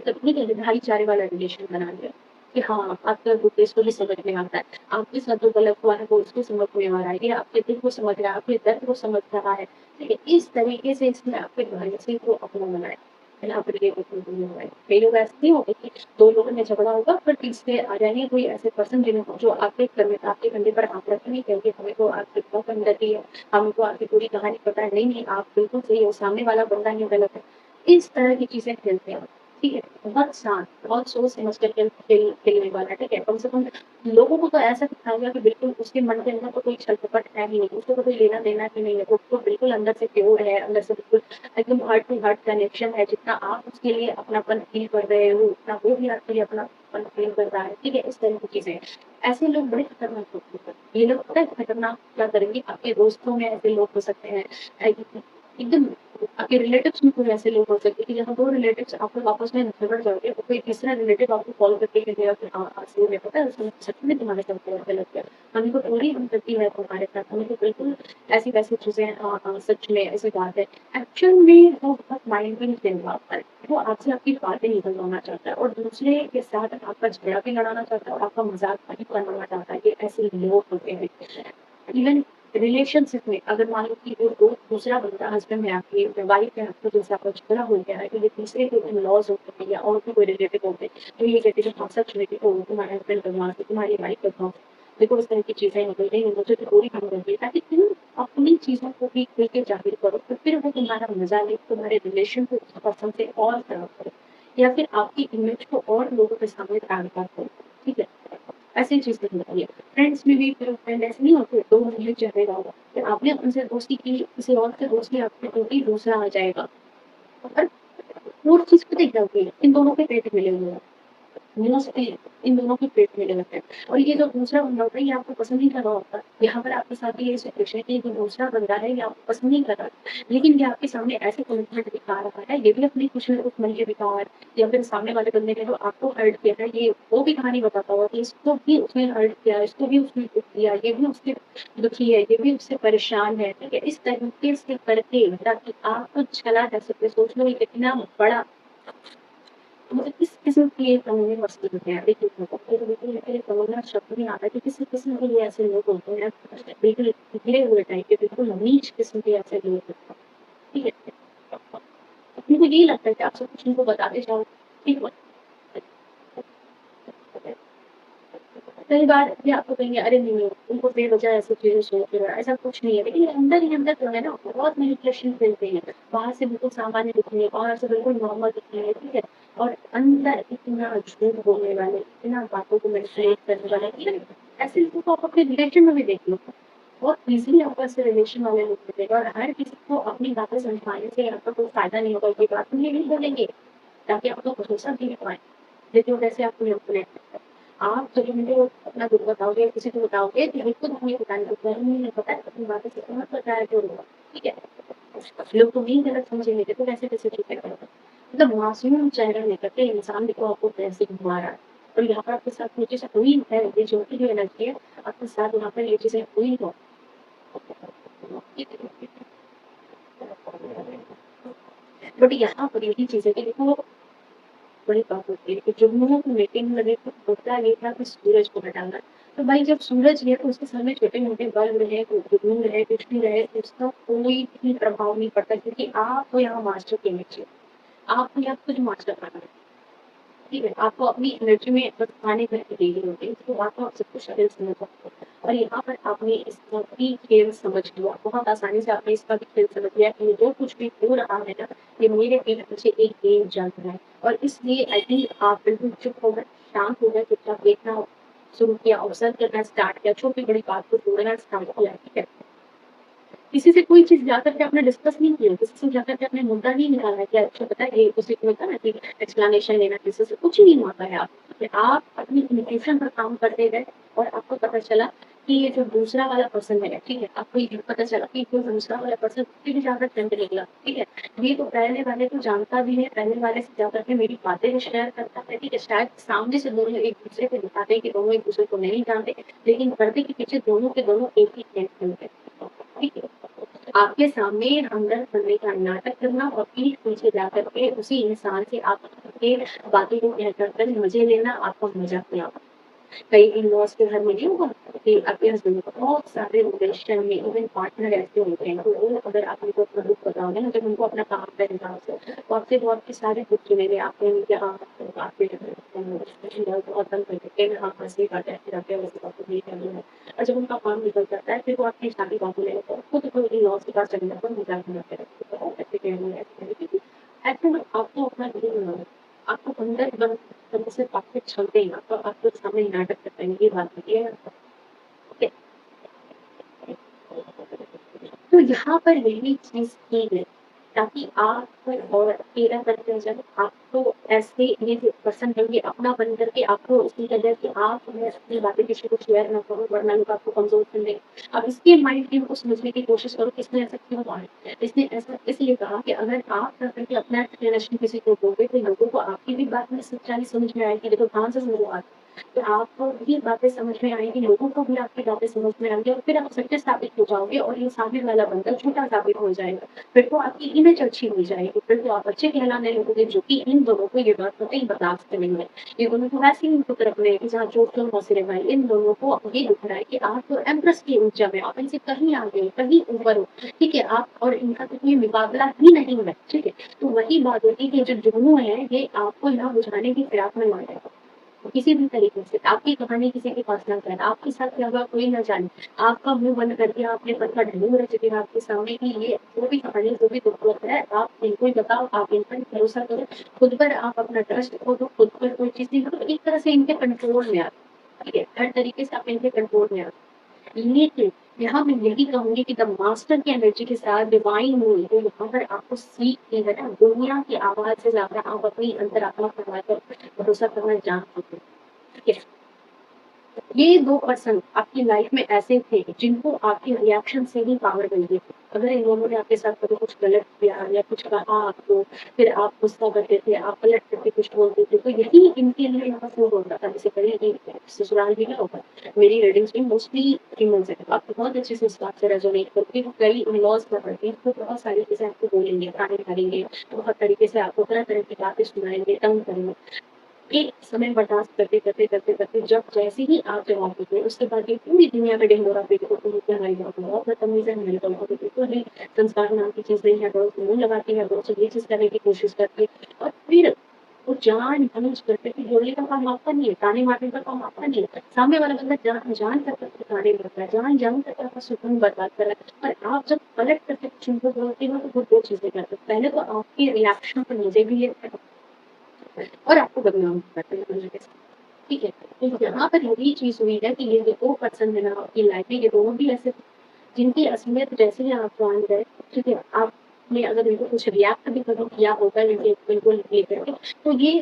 तकनीक है भाईचारे वाला रिलेशन बना लिया कि हाँ आपका उद्देश्य को भी समझ में आता है आपके साथ जो गलत हुआ है वो उसको समझ में आ रहा है ये आपके दिल को समझ रहा है आपके दर्द को समझ रहा है ठीक है इस तरीके से इसने आपके भरोसे को अपना बनाया है ना फिर ये कई लोग ऐसे नहीं होते कि दो लोगों में झगड़ा होगा पर तीसरे आ जाएंगे कोई ऐसे पर्सन जिन्हें जो आपके कंधे पर हाथ रख नहीं कहेंगे हमें तो आपकी बहुत हमदर्दी है हमको आपकी पूरी कहानी पता है नहीं नहीं आप बिल्कुल सही हो सामने वाला बंदा ही गलत है इस तरह की चीजें खेलते हैं ठीक है? बहुत शांत, बहुत सोच समझ कर खेलने वाला, ठीक है? कम से कम लोगों को तो ऐसा दिखाएगा कि बिल्कुल उसके मन के अंदर तो कोई छल-कपट है ही नहीं, उसको तो कोई लेना-देना ही नहीं है, वो तो बिल्कुल अंदर से प्योर है, अंदर से बिल्कुल एकदम हार्ट टू हार्ट कनेक्शन है, जितना आप उसके लिए अपनापन फ़ील कर रहे हो, उतना वो भी आपके लिए अपनापन फ़ील कर रहा है, ठीक है? इस तरह की चीज़ें। ऐसे लोग बड़े खतरनाक होते हैं। ये लोग पता है खतरनाक क्या करेंगे, आपके दोस्तों में ऐसे लोग हो सकते हैं, एकदम आपके रिलेटिव्स में कोई ऐसे लोग हो सकते हैं कि जहाँ 2 रिलेटिव्स आप लोग आपस में झगड़ जाओगे और कोई तीसरा रिलेटिव आपको कॉल करके कहेगा कि हाँ, असली में पता है सच में तुम्हारे साथ बहुत गलत किया। हमें तो पूरी हमदर्दी है तुम्हारे साथ, हमें तो बिल्कुल ऐसी-वैसी चीज़ें सच में ऐसी बात है। एक्चुअल में वो बहुत माइंड में नहीं आता है। वो आपसे आपकी बातें निकलवाना चाहता है और दूसरे के साथ आपका झगड़ा भी लड़ाना चाहता है और आपका मज़ाक भी बनाना चाहता है। ये ऐसे लोग होते हैं। इवन रिलेशनशिप में अगर मान लो कि वो दूसरा बंदा हस्बैंड है आपकी वाइफ है आपको जैसे आपका झगड़ा हो गया है तो ये तीसरे कोई इन-लॉज़ होते हैं या और भी कोई रिलेटिव होते हैं तो ये कहते हैं हाँ सच में कि ओह तुम्हारा हस्बैंड बदमाश है, तुम्हारी वाइफ बदमाश है। देखो इस तरह की चीज़ें हो गई हैं, मुझे तो पूरी खबर हो गई ताकि तुम अपनी चीज़ों को भी खुल के ज़ाहिर करो तो फिर वो तुम्हारा मज़ा ले तुम्हारे रिलेशन को उस पर्सन से और खराब करे या फिर आपकी इमेज को और लोगों के सामने ट्रांसफर करे, ठीक है? ऐसी चीज़ें होती है। फ्रेंड्स में भी फिर फ्रेंड ऐसे नहीं होते 2 उंगली चलेगा होगा। फिर आपने उनसे दोस्ती की, किसी और से दोस्ती आपकी टूटी, दूसरा आ जाएगा। और वो चीज़ पता है क्या होती है? इन दोनों के पेट मिले हुए हैं। मोस्टली इन दोनों के पेट में लगते हैं और ये जो दूसरा बंदा होता है ये आपको पसंद नहीं कर रहा होता। यहाँ पर आपके साथ भी ये सिचुएशन है कि जो दूसरा बंदा है ये आपको पसंद नहीं कर रहा। लेकिन ये आपके सामने ऐसे कमिटमेंट दिखा रहा है, ये भी अपनी कुछ न कुछ मन के विकार या फिर सामने वाले बंदे ने जो आपको हर्ट किया है ये वो भी कहानी बताता होगा कि इसको भी उसने हर्ट किया, इसको भी उसने दुःख दिया, ये भी उससे दुखी है, ये भी उससे परेशान है, ठीक है? इस तरीके से करके ताकि आपको चला जा सके। सोच लो ये कितना बड़ा मुझे किस किस्म की ये कहानी पसंद है देखिए मुझे तो बिल्कुल मेरे समझना शब्द नहीं आता कि किस किस्म के ये ऐसे लोग होते हैं बिल्कुल गिरे हुए टाइप के बिल्कुल नीच किस्म के ऐसे लोग होते हैं ठीक है मुझे यही लगता है कि आप सब कुछ उनको बताते जाओ ठीक है कई बार ये आपको कहेंगे अरे नहीं उनको बेवजह ऐसी चीजें सोच रहे हो ऐसा कुछ नहीं है लेकिन अंदर ही अंदर जो है ना बहुत मैनिपुलेशन फैलते हैं बाहर से बिल्कुल सामान्य दिखेंगे बाहर से बिल्कुल नॉर्मल दिखेंगे ठीक है और अंदर इतना झूठ बोलने वाले इतना बातों को मैनिपुलेट करने वाले कि ऐसे लोगों को आप अपने रिलेशन में भी देख लो बहुत इजीली आपको ऐसे रिलेशन वाले लोग मिलेगा और हर किसी को अपनी बातें समझाने से आपका कोई फायदा नहीं होगा ये बात नहीं बोलेंगे ताकि आपको भरोसा दिख पाए लेकिन वैसे आपको मैनिपुलेट करते हैं आप जब उनको अपना दुःख बताओगे, किसी को बताओगे तो बिल्कुल हमें बताने को तैयार नहीं है, पता है अपनी बातें कितना मत बताया करो, ठीक है? लोग तो नहीं गलत समझेंगे, देखो कैसे-कैसे चीज़ें करते हैं। मतलब मासूम चेहरा लेकर के इंसान देखो आपको कैसे घुमा रहा है और यहाँ पर आपके साथ ये चीज़ें हुई है, ये जो भी एनर्जी है, आपके साथ यहाँ पर ये चीज़ें हुई हो। बट यहाँ पर यही चीज़ है कि देखो बड़ी बात होती है कि जुगनुओं को मीटिंग में देखो मुद्दा ये था कि सूरज को हटाना। तो भाई जब सूरज है तो उसके सामने छोटे-मोटे बल्ब रहे, कोई जुगनू रहे, कुछ भी रहे, उसका कोई भी प्रभाव नहीं पड़ता क्योंकि आप तो यहाँ मास्टर के नीचे, आपको यहाँ खुद मास्टर बनना है। ठीक है, आपको अपनी एनर्जी में बस पानी भर के देनी होती है, उसके बाद तो आप सब कुछ खेल समझ सकते हो। और यहाँ पर आपने इसका भी खेल समझ लिया, बहुत आसानी से आपने इसका भी खेल समझ लिया कि जो कुछ भी हो रहा है ना, ये मेरे पीठ पीछे एक गेम चल रहा है। और इसलिए आई थिंक आप बिल्कुल चुप हो गए, शांत हो गए, चुपचाप देखना शुरू किया, ऑब्ज़र्व करना स्टार्ट किया, छोटी-बड़ी बात को छोड़ना स्टार्ट किया, ठीक है? किसी से कोई चीज़ जाकर के आपने डिस्कस नहीं किया, किसी से जाकर के आपने मुद्दा नहीं निकाला है कि अच्छा पता है ये उसी को होता है ना कि एक्सप्लेनेशन लेना किसी से कुछ नहीं हुआ है आप अपनी इंट्यूशन पर काम करते गए और आपको पता चला कि ये जो दूसरा वाला पर्सन है, ठीक है? आपको ये पता चला कि जो दूसरा वाला पर्सन उससे भी ज़्यादा फ्रेंड निकला, ठीक है? ये तो पहले वाले को जानता भी है, पहले वाले से जाकर के मेरी बातें भी शेयर करता है, ठीक है? शायद सामने से दोनों एक-दूसरे को दिखाते हैं कि दोनों एक-दूसरे को नहीं जानते, लेकिन पर्दे के पीछे दोनों के दोनों एक ही टेंशन में हैं, ठीक है? आपके सामने अंदर करने का नाटक करना और पीठ पीछे जाकर के उसी इंसान से आपके बातों को कह कर मज़े लेना आपका मज़ाक नहीं आता। कई इन-लॉज़ के घर में नहीं हुआ कि आपके हस्बैंड को बहुत सारे रिलेशन में इवन पार्टनर ऐसे होते हैं, तो वो अगर आप उनको अपना दुःख बताओगे ना, जब उनको अपना काम का हिसाब से, तो आपसे तो आपके सारे दुःख सुनेंगे, आपको उनके आपके बहुत तंग कर देते हैं, हाँ, हँसी काटे ऐसे रहते हैं, वैसे बातें नहीं करनी है। और जब उनका काम निकल जाता है, फिर वो आपकी शादी बातों ले लेते हैं, खुद को इन-लॉज़ के पास चले जाते हैं, मज़ाक बनाते रहते हैं, ऐसे क्यों हुआ, ऐसे क्यों हुआ? क्योंकि ऐसे में आपको अपना नहीं बनाना। आपको अंदर बंद तरह से बातें चलते हैं, तो आपके सामने नाटक कर पाएँगे, ये बात होती है। ठीक है? तो यहाँ पर यही चीज़ की है, ताकि आप और तेरा करके जब आपको ऐसे ये जो पर्सन है ये अपना बन करके आपको इसी तरह कि आप जो है अपनी बातें किसी को शेयर ना करो वरना लोग आपको कमज़ोर समझेंगे। अब इसके माइंड गेम को समझने की कोशिश करो कि इसने ऐसा क्यों कहा है? इसने ऐसा इसलिए कहा कि अगर आप कर करके अपना एक्सप्लेनेशन किसी को दोगे तो लोगों को आपकी भी बात में सच्चाई समझ में आएगी, देखो ध्यान से सुनो बात। तो आपको भी बातें समझ में आएँगी, लोगों को भी आपकी बातें समझ में आएँगी और फिर आप सच्चे साबित हो जाओगे और ये सामने वाला बंदा झूठा साबित हो जाएगा। फिर तो आपकी इमेज अच्छी हो जाएगी, फिर तो आप अच्छे कहलाने लगोगे, जो कि इन दोनों को ये बात पता ही बर्दाश्त नहीं है। ये दोनों तो वैसे ही उनको तरफ रहे कि जहाँ चोट क्यों हँस रहे भाई, इन दोनों को अब ये दिख रहा है कि आप तो एम्प्रेस की ऊँचा में, आप इनसे कहीं आगे हो, कहीं ऊपर हो, ठीक है? आप और इनका तो कोई मुकाबला ही नहीं है, ठीक है? तो वही बात होती है कि जो जुगनू है, ये आपको यहाँ बुझाने की फिराक में मारेगा। किसी भी तरीके से आपकी कहानी किसी के पास ना जाए, आपके साथ क्या हुआ कोई ना जाने, आपका मुँह बंद कर दिया आपने पत्थर ढूँढ रच दिया आपके सामने कि ये जो भी कहानी जो भी दुःख है, आप इनको ही बताओ, आप इन पर भरोसा करो, खुद पर आप अपना ट्रस्ट खो दो, खुद पर कोई चीज़ नहीं करो, एक तरह से इनके कंट्रोल में आ, ठीक है? हर तरीके से आप इनके कंट्रोल में आ। लेकिन यहाँ मैं यही कहूँगी कि द मास्टर की एनर्जी के साथ डिवाइन हुई तो यहाँ पर आपको सीख की है ना दुनिया की आवाज़ से ज़्यादा आप अपनी अंतरात्मा पर भरोसा करना जान चुके हैं। ठीक है? ये 2 पर्सन आपकी लाइफ में ऐसे थे जिनको आपके रिएक्शन से ही पावर मिलती थी। अगर इन लोगों ने आपके साथ कभी कुछ गलत किया या कुछ कहा आपको, फिर आप गुस्सा करते थे, आप पलट करके कुछ बोलते थे, तो यही इनके लिए यहाँ प्रूव होता था। जैसे कभी कि ससुराल भी ना होगा, मेरी रीडिंग्स में मोस्टली फीमेल्स हैं। आप बहुत अच्छे से इस बात से रेज़ोनेट करोगे, वो कई इन-लॉज़ में पढ़ते हैं, तो बहुत सारी चीज़ें आपको बोलेंगे, ताने मारेंगे, बहुत तरीके से आपको तरह-तरह की बातें सुनाएँगे, तंग करेंगे। एक समय बर्दाश्त करते जब जैसे ही आप जवाब देते हो, उसके बाद ये पूरी दुनिया में ढिंढोरा पीटते हो, तुम क्या हमारी बात में बहुत बदतमीज़ है, हमारी बातों पे बिल्कुल भी संस्कार नाम की चीज़ नहीं है, अगर उसको मुँह लगाती है, अगर उसे ये चीज़ करने की कोशिश करती है और फिर वो जानबूझ करके कि बोलने का काम आपका नहीं है, ताने मारने का काम आपका नहीं है। सामने वाला बंदा जान कर के ताने मारता है, जान कर के आपका सुकून बर्बाद कर रहा है और आप जब पलट करके कुछ उनको बोलते हो, तो वो 2 चीज़ें करते हैं। पहले तो आपके रिएक्शन पे मज़े भी लेते हैं और आपको बदनाम करते हैं दूसरे के साथ, ठीक है? तो यहाँ पर यही चीज़ हुई है कि ये जो 2 पर्सन है ना आपकी लाइफ में, ये दोनों भी ऐसे थे, जिनकी असलियत जैसे ही आप जान गए, ठीक है? आपने अगर इनको कुछ रिएक्ट भी कभी किया होगा इनके बिल्कुल ये करके, तो ये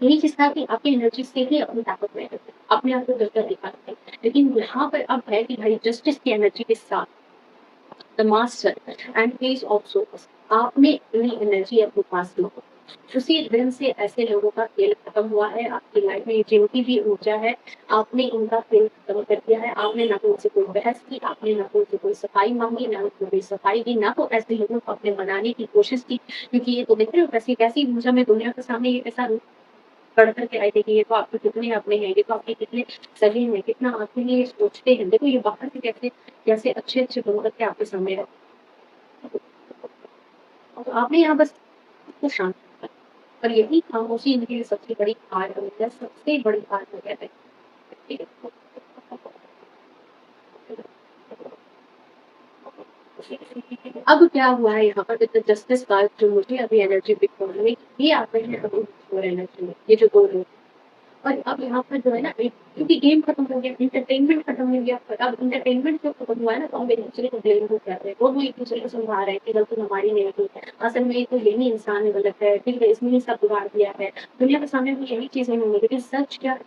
यही चीज़ था कि आपकी एनर्जी से ही अपनी ताकत में अपने आप को जलकर दिखाते हैं। लेकिन यहाँ पर अब है कि भाई जस्टिस की एनर्जी के साथ the master and please of source आपने इतनी एनर्जी अपने पास ली उसी दिन से ऐसे लोगों का खेल खत्म हुआ है आपकी लाइफ में जिनकी भी ऊर्जा है आपने इनका खेल खत्म कर दिया है आपने ना तो उनसे कोई बहस की आपने ना तो उनसे कोई सफाई मांगी ना उनको कोई सफाई दी ना तो ऐसे लोगों को अपने बनाने की कोशिश की क्योंकि ये तो देख रहे हो कैसी कैसी ऊर्जा में दुनिया के सामने ये कैसा रूप पढ़ कर के आए थे कि ये तो आपके कितने अपने हैं, ये तो आपके कितने सगे हैं, कितना आपके लिए सोचते हैं। देखो ये बाहर से कैसे कैसे अच्छे-अच्छे बन कर के आपके सामने रहे। तो आपने यहाँ बस को शांत रखा और यही खामोशी इनके लिए सबसे बड़ी हार है, सबसे बड़ी हार हो कहते हैं। ठीक है? अब क्या हुआ है यहाँ पर विद द जस्टिस कार्ड जो मुझे अभी एनर्जी पिक हो रही है, ये आप में है अभी और एनर्जी में, ये जो 2 लोग और अब यहाँ पर जो है ना एक क्योंकि गेम खत्म हो गया, एंटरटेनमेंट खत्म हो गया, अब एंटरटेनमेंट जब खत्म हुआ है ना, तो हम एक-दूसरे को ब्लेम हो जाते हैं। दोनों एक-दूसरे को समझा रहे हैं कि गलती हमारी नहीं थी। असल में तो यही इंसान गलत है, ठीक है? इसने ही सब बिगाड़ दिया है। दुनिया के सामने भी यही चीज़ें होंगी, लेकिन सच क्या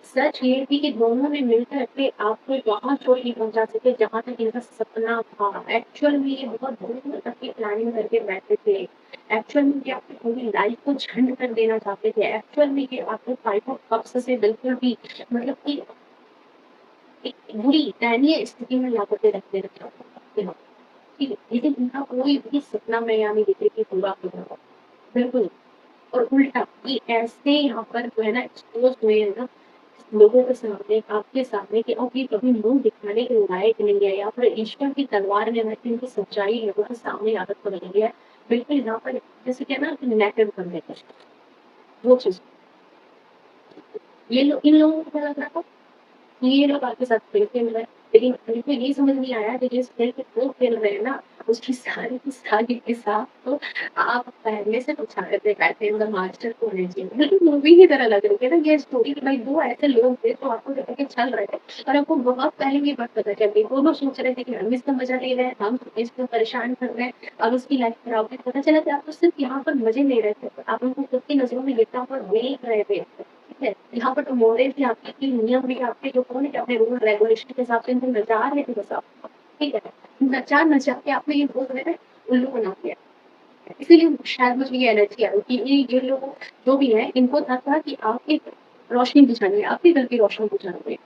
सच ये थी कि दोनों ने मिलकर के आपको वहाँ छोड़ नहीं पहुँचा सके जहाँ तक इनका सपना था। एक्चुअल में ये बहुत दूर तक की प्लानिंग करके बैठे थे। एक्चुअल में ये आपकी पूरी लाइफ को झंड कर देना चाहते थे। एक्चुअल में ये आपको फाइव ऑफ कप्स से बिल्कुल भी मतलब कि एक बुरी दयनीय स्थिति में ला करके रख देना चाहते थे। ठीक है? लेकिन इनका कोई भी सपना मैं यहाँ नहीं देखी कि पूरा होगा। बिल्कुल और उल्टा ये ऐसे यहाँ पर जो है ना एक्सपोज़ हुए हैं ना लोगों के सामने, आपके सामने कि अब ये कभी मुँह दिखाने के लायक नहीं है या फिर ईश्वर की तलवार ने वैसे इनकी सच्चाई लोगों के सामने आदत बन गई है। बिल्कुल यहाँ पर जैसे कहना है ना नेगेटिव कर देते हैं, वो चीज़। ये लो इन लोगों को क्या लग रहा था कि ये लोग आपके साथ खेल खेल रहे हैं, लेकिन इनको ये समझ नहीं आया कि जिस खेल को वो खेल रहे हैं ना, उसकी सारी की सारी हिसाब तो आप पहले से बचा कर बैठे हैं, मतलब मास्टर को लीजिए। बिल्कुल मूवी की तरह लग रही है ना ये स्टोरी कि भाई 2 ऐसे लोग थे जो आपको लेके चल रहे थे और आपको बहुत पहले की बात पता चल गई। दोनों सोच रहे थे कि हम इसका मज़ा ले रहे हैं, हम इसको परेशान कर रहे हैं और उसकी लाइफ खराब हुई। पता चला कि आप तो सिर्फ़ यहाँ पर मज़े ले रहे थे, आप उनको खुद की नज़रों में गिरता हुआ देख रहे थे। ठीक है? यहाँ पर तो मोरल भी आपके, नियम भी आपके, जो कौन है अपने रूल रेगुलेशन के हिसाब से इनको नचा रहे थे बस आप। ठीक है? नचा-नचा के आपने ये बोल रहे थे उल्लू बना दिया। इसीलिए शायद मुझे ये एनर्जी आई कि ये लोग जो भी हैं इनको था कि आप एक रोशनी बुझानी है, आपके घर की रोशनी बुझानी है।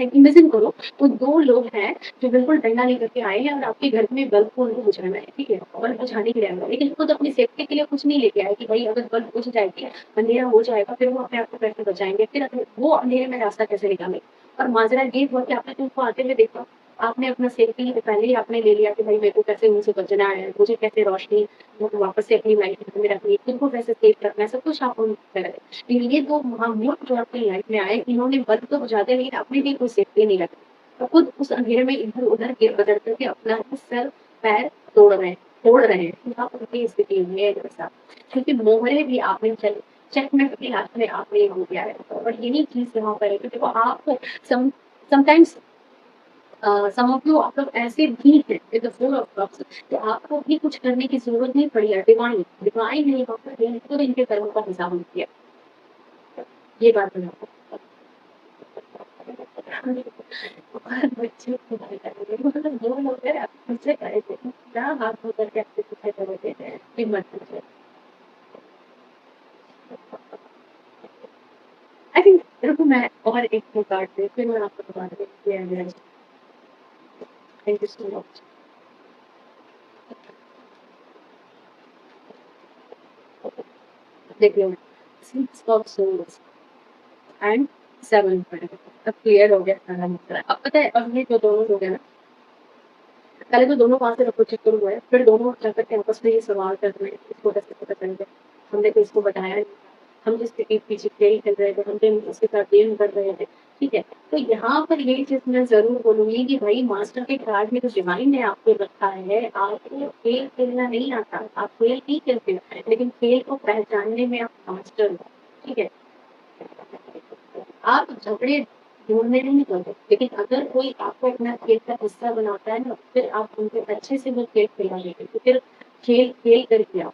इमेजिन करो तो 2 लोग हैं जो बिल्कुल डंडा लेकर के आए हैं और आपके घर में बल्ब को उनको बुझाना है, ठीक है? बल्ब बुझाने के लिए आए हैं, लेकिन खुद अपनी सेफ्टी के लिए कुछ नहीं लेके आए कि भाई अगर बल्ब बुझ जाएगी, अंधेरा हो जाएगा, फिर वो अपने आप को कैसे बचाएँगे? फिर वो अंधेरे में रास्ता कैसे निकालेंगे? और माजरा ये हुआ कि आपने तो उनको आते हुए देखा, आपने अपना सेफ्टी पहले ही आपने ले लिया कि भाई मेरे को कैसे उनसे बचना है, मुझे कैसे रोशनी वो वापस से अपनी लाइफ में रखनी है, खुद को कैसे सेव करना है, सब कुछ आप उनको करें। लेकिन ये 2 महामूर्ख जो आपकी लाइफ में आए, इन्होंने बल्ब तो बुझाते लेकिन अपने लिए कोई सेफ्टी नहीं रखी। और खुद उस अंधेरे में इधर-उधर गिर-बदर करके अपना ही सर, पैर तोड़ रहे हैं। यहाँ पर उनकी स्थिति हुई है मेरे साथ। क्योंकि मोहरे भी आपने चेकमेट भी हाथ में आपने हो गया है। और यही चीज़ यहाँ पर है कि देखो आप some sometimes some of you आप लोग ऐसे भी हैं with the full of cups कि आपको भी कुछ करने की ज़रूरत नहीं पड़ी है। डिवाइन ने यहाँ पर बिल्कुल इनके कर्मों का हिसाब नहीं किया। ये बात मैं आपको और बच्चों को बताइए मतलब 2 लोग हैं आप मुझसे कहे थे क्या हाथ धो करके आपके पीछे पड़े थे कि मत पूछिए। आई थिंक रुको मैं और एक कार्ड दे फिर मैं आपको बता देती हूँ। Thank you so much. देखिए 6 ऑफ सोल्स एंड 7 अब क्लियर हो गया सारा मसला। अब पता है अब ये जो दोनों लोग हैं ना, पहले तो दोनों वहाँ से रफू चक्कर हुए, फिर दोनों जाकर के आपस में ये सवाल कर रहे हैं, इसको कैसे पता चल गया? हमने तो इसको बताया नहीं, हम जिसके पीछे खेल खेल रहे थे, हम तो उसके साथ गेम कर रहे थे, ठीक है? तो यहाँ पर ये चीज़ मैं ज़रूर बोलूँगी कि भाई मास्टर के कार्ड में तो डिवाइन ने आपको रखा है, आपको खेल खेलना नहीं आता, आप खेल नहीं खेलते, लेकिन खेल को पहचानने में आप मास्टर हो, ठीक है? आप झगड़े ढूँढने नहीं निकलते, लेकिन अगर कोई आपको अपना खेल का हिस्सा बनाता है ना, फिर आप उनके अच्छे से वो खेल खिला देते तो फिर खेल खेल करके आओ।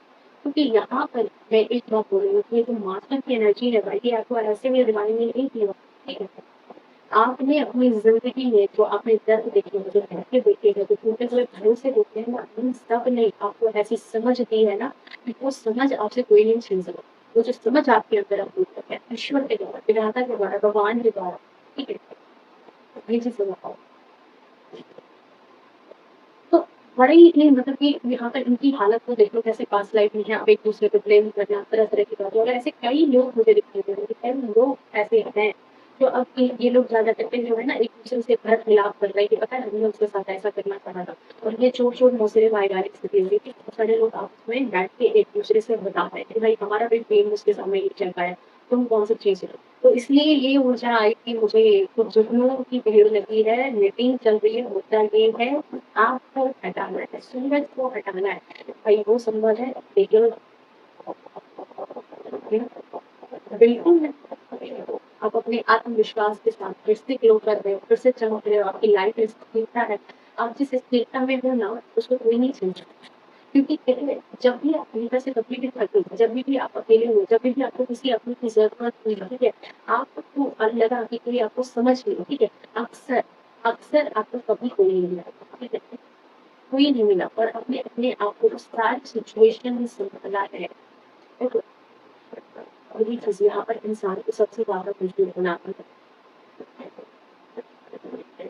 क्योंकि यहाँ पर मैं एक बात बोल रही हूँ कि जो मास्टर की एनर्जी है भाई, ये आपको ऐसे में दिमाग में नहीं किया, ठीक है? आपने अपनी ज़िंदगी में जो आपने दर्द देखे हैं, जो धोखे देखे हैं, जो टूटे हुए भरोसे देखे हैं ना, उन सब ने आपको ऐसी समझ दी है ना, कि वो समझ आपसे कोई नहीं छीन सकता। वो जो समझ आपके अंदर अमूल्य है, ईश्वर के द्वारा, विधाता के द्वारा, भगवान के द्वारा, ठीक है? ये चीज़ बताओ। तो बड़े ही मतलब कि यहाँ पर इनकी हालत को देख लो कैसे पास्ट लाइफ में है, आप एक-दूसरे को ब्लेम करना, तरह-तरह की बातें और ऐसे कई लोग मुझे दिखाई दे रहे हैं, कई लोग ऐसे हैं, जो अब ये लोग ज़्यादा करके जो है ना एक-दूसरे से बरखिलाफ कर रहे हैं कि पता है हमने उसके साथ ऐसा करना चाहा था और ये चोट-चोट मौसेरे पारिवारिक स्थिति हुई थी। बहुत सारे लोग आपस में बैठ के एक-दूसरे से बता रहे हैं कि भाई हमारा भी प्रेम उसके सामने नहीं चल पाया, तुम कौन-सी चीज़ हो? तो इसलिए ये ऊर्जा आई कि मुझे कुछ जुगनू की भीड़ लगी है, मीटिंग चल रही है, मुद्दा ये है आपको हटाना है, सूरज को हटाना है। भाई वो संभव है, लेकिन बिल्कुल आप अपने आत्मविश्वास के साथ फिर से ग्लो कर रहे हो, फिर से चमक रहे हो, आपकी लाइफ में स्थिरता है। आप जिस स्थिरता में हो ना, उसको कोई नहीं छीन सकता। क्योंकि कहते हैं जब भी आप अंदर से कभी भी थके, जब भी आप अकेले हो, जब भी आपको किसी अपने की ज़रूरत हुई, ठीक है? आपको लगा कि कोई आपको समझ नहीं, ठीक है? अक्सर अक्सर आपको कभी कोई नहीं मिला, ठीक है? कोई नहीं मिला और आपने अपने आप को उस सारी सिचुएशन में सँभाला है। देखो, वही चीज़ यहाँ पर इंसान को सबसे ज़्यादा मजबूर बनाती है।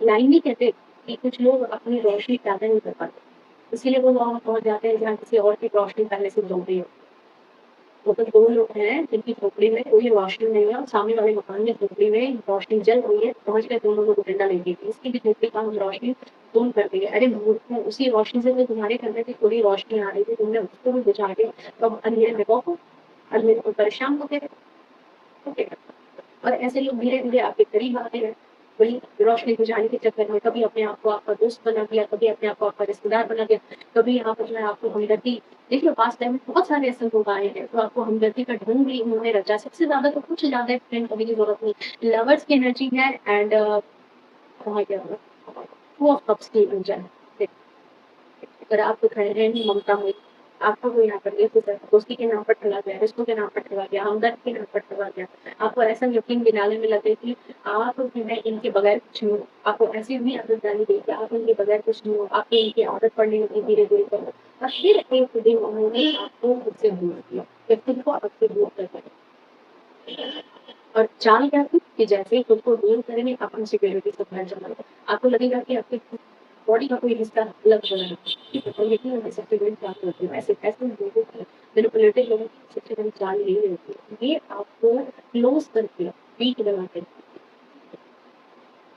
लाइन नहीं कहते कि कुछ लोग अपनी रोशनी पैदा नहीं कर पाते, इसीलिए वो वहाँ पहुँच जाते हैं जहाँ किसी और की रोशनी पहले से जल रही हो। वो तो 2 लोग हैं जिनकी झोपड़ी में कोई रोशनी नहीं है और सामने वाले मकान में झोपड़ी में रोशनी जल रही है, पहुँच गए दोनों लोग डंडा लेके, इसकी भी झोपड़ी का रोशनी तुम कर दी है। अरे मूर्खों! उसी रोशनी से तो तुम्हारे घर में भी थोड़ी रोशनी आ रही थी, तुमने उसको भी बुझा के अब अंधेरे में रहो, अंधेरे में परेशान हो गए, ओके। और ऐसे लोग धीरे-धीरे आपके करीब आते हैं। वही रोशनी बुझाने के चक्कर में कभी अपने आप को आपका दोस्त बना दिया, कभी अपने आप को आपका रिश्तेदार बना दिया, कभी यहाँ पर जो है आपको हमदर्दी। देखिए पास्ट टाइम में बहुत सारे ऐसे लोग आए हैं, तो आपको हमदर्दी का ढंग भी उन्होंने रचा। सबसे ज़्यादा तो कुछ ज़्यादा एक्सप्लेन करने की ज़रूरत नहीं। लवर्स की एनर्जी है एंड कहाँ गया वो? टू ऑफ कप्स की ऊर्जा है। अगर आप खड़े हैं ममता में, आपका कोई यहाँ पर ये दोस्ती के नाम पर ठगा गया, रिश्तों के नाम पर ठगा गया, हमदर्द के नाम पर ठगा गया, आपको ऐसा यकीन दिलाने में लगे कि आप जो है इनके बगैर कुछ नहीं हो, आपको ऐसी भी आदत डाली गई कि आप इनके बगैर कुछ नहीं हो, आपको इनकी आदत पड़नी होगी धीरे धीरे कर, और फिर एक दिन उन्होंने आपको खुद से दूर किया, या खुद को आपसे दूर कर दिया। और चाल क्या थी कि जैसे ही खुद को दूर करेंगे आप इनसिक्योरिटी से भर जाएंगे, आपको लगेगा कि आपके बॉडी का कोई हिस्सा अलग हो रहा है, ठीक है। और यही हमें सबसे बड़ी चाल होती है। ऐसे ऐसे लोगों की मैनिपुलेटिव लोगों की सबसे बड़ी चाल यही होती है, ये आपको क्लोज करके वीक बना के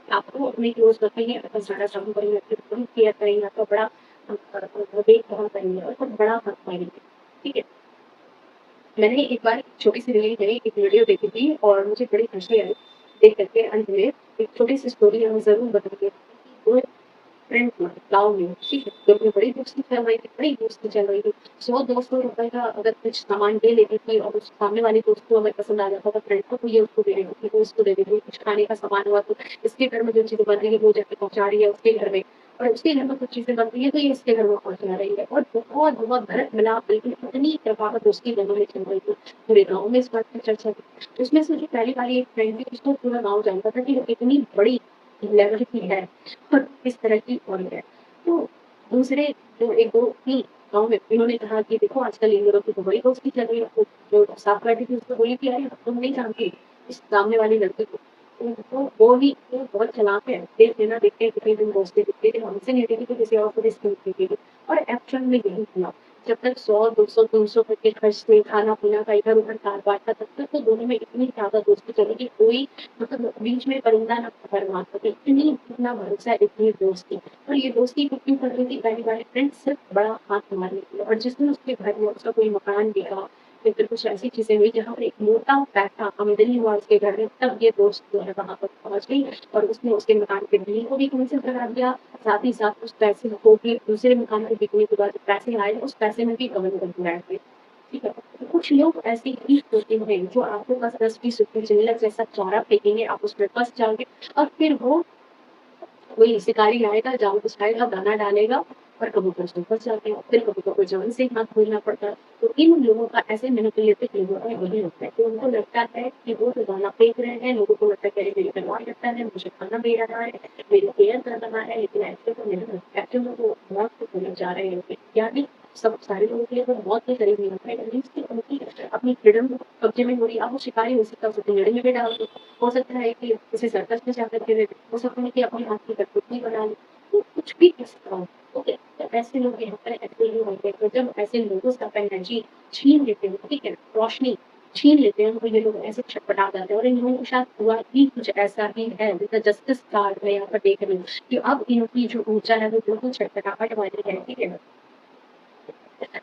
आपको अपने क्लोज रखेंगे, आपका सारा काम करेंगे, आपकी केयर करेंगे, आपका बड़ा देखभाल करेंगे और बहुत बड़ा हक पाएंगे, ठीक है। मैंने एक बार छोटी सी रील में एक वीडियो देखी थी और मुझे बड़ी हंसी आई देख करके। अंत में एक छोटी सी स्टोरी हम जरूर बताएंगे। दो फ्रेंड थी गाँव में, ठीक है, तो अपनी बड़ी दोस्ती चल रही थी, बड़ी दोस्ती चल रही थी। 100-200 रुपए का अगर कुछ सामान ले लेती थी और उस सामने वाली दोस्त को अगर पसंद आ जाता था फ्रेंड को, तो ये उसको दे देती थी, वो उसको दे देती थी। कुछ खाने का सामान हुआ तो इसके घर में जो चीजें बन रही है वो जाके पहुंचा रही है उसके घर में, और उसके घर में कुछ चीजें बन रही है तो ये इसके घर में पहुंचा रही है, और बहुत बहुत घर मिलाप बिल्कुल इतनी प्रभाव दोस्ती दोनों में चल रही थी। पूरे गाँव में इस बात की चर्चा थी। उसमें से जो पहली वाली एक फ्रेंड थी उसको पूरा गाँव जानता था कि वो इतनी बड़ी लेवल की है और इस तरह की और है। तो दूसरे जो एक दो थी गाँव में, उन्होंने कहा कि देखो आजकल इन लोगों की तो बड़ी दोस्ती चल रही है। तो जो साथ बैठी थी उसको बोली कि अरे तुम नहीं जानती इस सामने वाली लड़की को, तो वो भी वो बहुत चालाक है, देख लेना, देखते हैं कितने दिन दोस्ती दिखती है, हमसे नहीं दिखी तो किसी और को रिश्ते दिखेगी। और एक्चुअल में यही हुआ। जब तक 100-200-300 करके खर्च थे, खाना पीना का इधर उधर कारोबार था, तब तक तो दोनों में इतनी ज्यादा दोस्ती चली कि कोई मतलब बीच में परिंदा ना पकड़ सके, इतनी इतना भरोसा, इतनी दोस्ती। और ये दोस्ती को क्यों कर रही थी पहली वाली फ्रेंड? सिर्फ बड़ा हाथ मारने के लिए। और जिस दिन उसके घर में उसका कोई मकान बिका या फिर कुछ ऐसी चीजें हुई जहाँ पर एक मोटा पैसा आमदनी हुआ उसके घर में, तब ये दोस्त जो है वहां पर पहुंच गई और उसने उसके मकान के बिल को भी कैंसिल करा दिया। साथ ही साथ उस पैसे को भी दूसरे मकान के बिकने के बाद पैसे आए उस पैसे में भी कवर कर दिया है, ठीक है। तो कुछ लोग ऐसे ही होते हैं जो आपको बस 10-20 रुपए चिल्लर जैसा चारा फेंकेंगे, आप उसमें फंस जाओगे और फिर वो वही शिकारी आएगा, जाल बिछाएगा, दाना डालेगा और कबूतर उसमें फंस जाते हैं। फिर कबूतर को जान से हाथ धोना पड़ता है। तो इन लोगों का ऐसे मैनिपुलेटिव लोगों का वही होता है कि उनको लगता है कि वो तो दाना फेंक रहे हैं, लोगों को लगता है कि अरे मेरी परवाह करता है, मुझे खाना दे रहा है, मेरी केयर कर रहा है, लेकिन एक्चुअल में वो मौत को भूलने जा रहे होते हैं। यानी सब सारे लोगों के लिए वो मौत के करीब नहीं होता है, एटलीस्ट उनकी अपनी फ्रीडम कब्जे में हो रही है। अब वो शिकारी हो सकता है, उसे पिंजड़े में भी डाल दो, हो सकता है कि किसी सर्कस में जाकर के हो सकता है कि अपने हाथ की कठपुतली बना ली, तो कुछ भी कर सकता हूँ। ओके, तो ऐसे लोग यहाँ पर ऐसे ही होते हैं। तो जब ऐसे लोगों से आप एनर्जी छीन लेते हो, ठीक है, रोशनी छीन लेते हैं, तो ये लोग ऐसे छटपटा जाते हैं। और इन लोगों के साथ हुआ ही कुछ ऐसा ही है, जैसे जस्टिस कार्ड में यहाँ पर देख रही हूँ कि अब इनकी जो ऊर्जा है वो बिल्कुल छटपटाहट वाली है, ठीक है।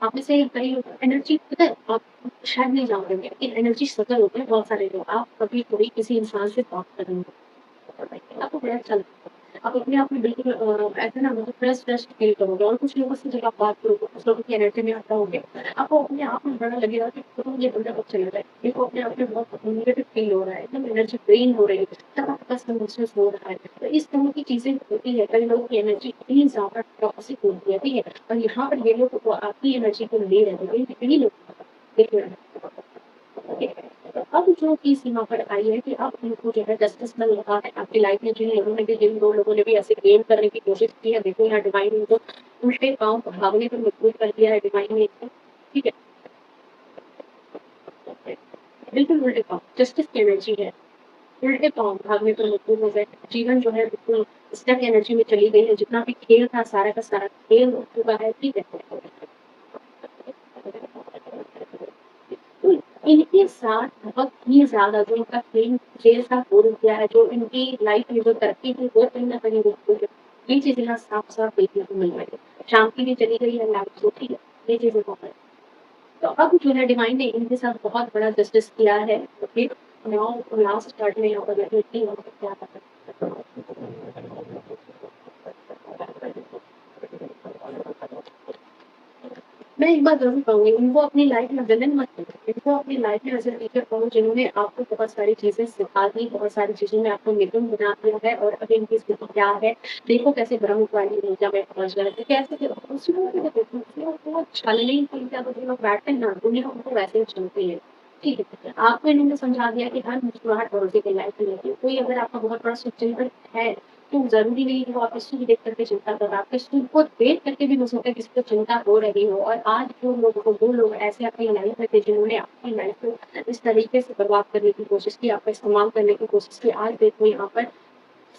आप में से कई लोग एनर्जी, पता है आप शायद नहीं जानते होंगे कि एनर्जी सर्कल होते हैं बहुत सारे लोग। आप कभी कोई किसी इंसान से बात करेंगे, आपको बड़ा अच्छा लगता है। आप अपने आप में बिल्कुल ऐसे ना मतलब फ्रेश फ़ील करोगे। और कुछ लोगों से जब आप बात करोगे, कुछ लोगों की एनर्जी में आप रहोगे, आपको अपने आप में बड़ा लगेगा कि तो ये बंदा कब चला जाए। मेरे को अपने आप में बहुत नेगेटिव फ़ील हो रहा है, एकदम एनर्जी ड्रेन हो रही है, तब आपके पास महसूस हो रहा है। तो इस तरह की चीज़ें होती है, कई लोगों की एनर्जी इतनी ज़्यादा टॉक्सिक होती है, ठीक है? और यहाँ पर ये लोग तो आपकी एनर्जी को ले रहे हैं, इन्हीं लोग देख रहे हैं। तो अब जो की सीमा पर आई है कि अब इनको जो है जस्टिस मिल रहा है आपकी लाइफ में। जिन लोगों ने भी, जिन 2 लोगों ने भी ऐसे गेम करने की कोशिश की है, देखो यहाँ डिवाइन ने तो उल्टे पाँव भागने पर मजबूर कर दिया है डिवाइन ने एकदम, ठीक है? बिल्कुल उल्टे पाँव, जस्टिस की एनर्जी है, उल्टे पाँव भागने पर मजबूर हो गए। जीवन जो है बिल्कुल स्टक एनर्जी में चली गई है, जितना भी खेल था सारा का सारा खेल हो चुका है, ठीक है? तो इनके साथ बहुत ही ज़्यादा जो इनका खेल खेल का पूर्ण किया है, जो इनकी लाइफ में जो तरक्की थी वो कहीं न कहीं रुक गई है। ये चीज़ यहाँ साफ-साफ देखने को मिल रही है। शांति भी चली गई है लाइफ से, ठीक है? ये चीज़ें बहुत है। तो अब जो है डिवाइन ने इनके साथ बहुत बड़ा जस्टिस किया है। तो फिर नाउ लास्ट पार्ट में यहाँ पर देखते हैं क्या आता है। मैं एक बात ज़रूर कहूँगी, इनको अपनी लाइफ़ में विलेन मत करो। इनको अपनी लाइफ़ में ऐसे टीचर कहो जिन्होंने आपको बहुत सारी चीज़ें सिखा दी, बहुत सारी चीज़ों में आपको निपुण बना दिया है और अभी इनकी स्थिति क्या है, देखो कैसे ब्रह्म वाली ऊर्जा में पहुँच गए थे, कैसे दूसरों को देखो, दूसरों को छलने के लिए अगर जो लोग बैठते हैं ना, दुनिया उनको वैसे ही चलती है। ठीक है, आपको इन्होंने समझा दिया कि हर मुस्कुराहट भरोसे की लाइफ में रहती है। कोई अगर आपका बहुत बड़ा शुभचिंतक है, तो ज़रूरी नहीं कि वो आपके सुख देख कर के चिंता कर रहा है। आपके सुख को देख करके भी हो सकता है किसी को चिंता हो रही हो और आज जो लोग को 2 लोग ऐसे अपनी लाइफ में थे जिन्होंने आपकी लाइफ को इस तरीके से बर्बाद करने की कोशिश की, आपका इस्तेमाल करने की कोशिश की। आज देखो यहाँ पर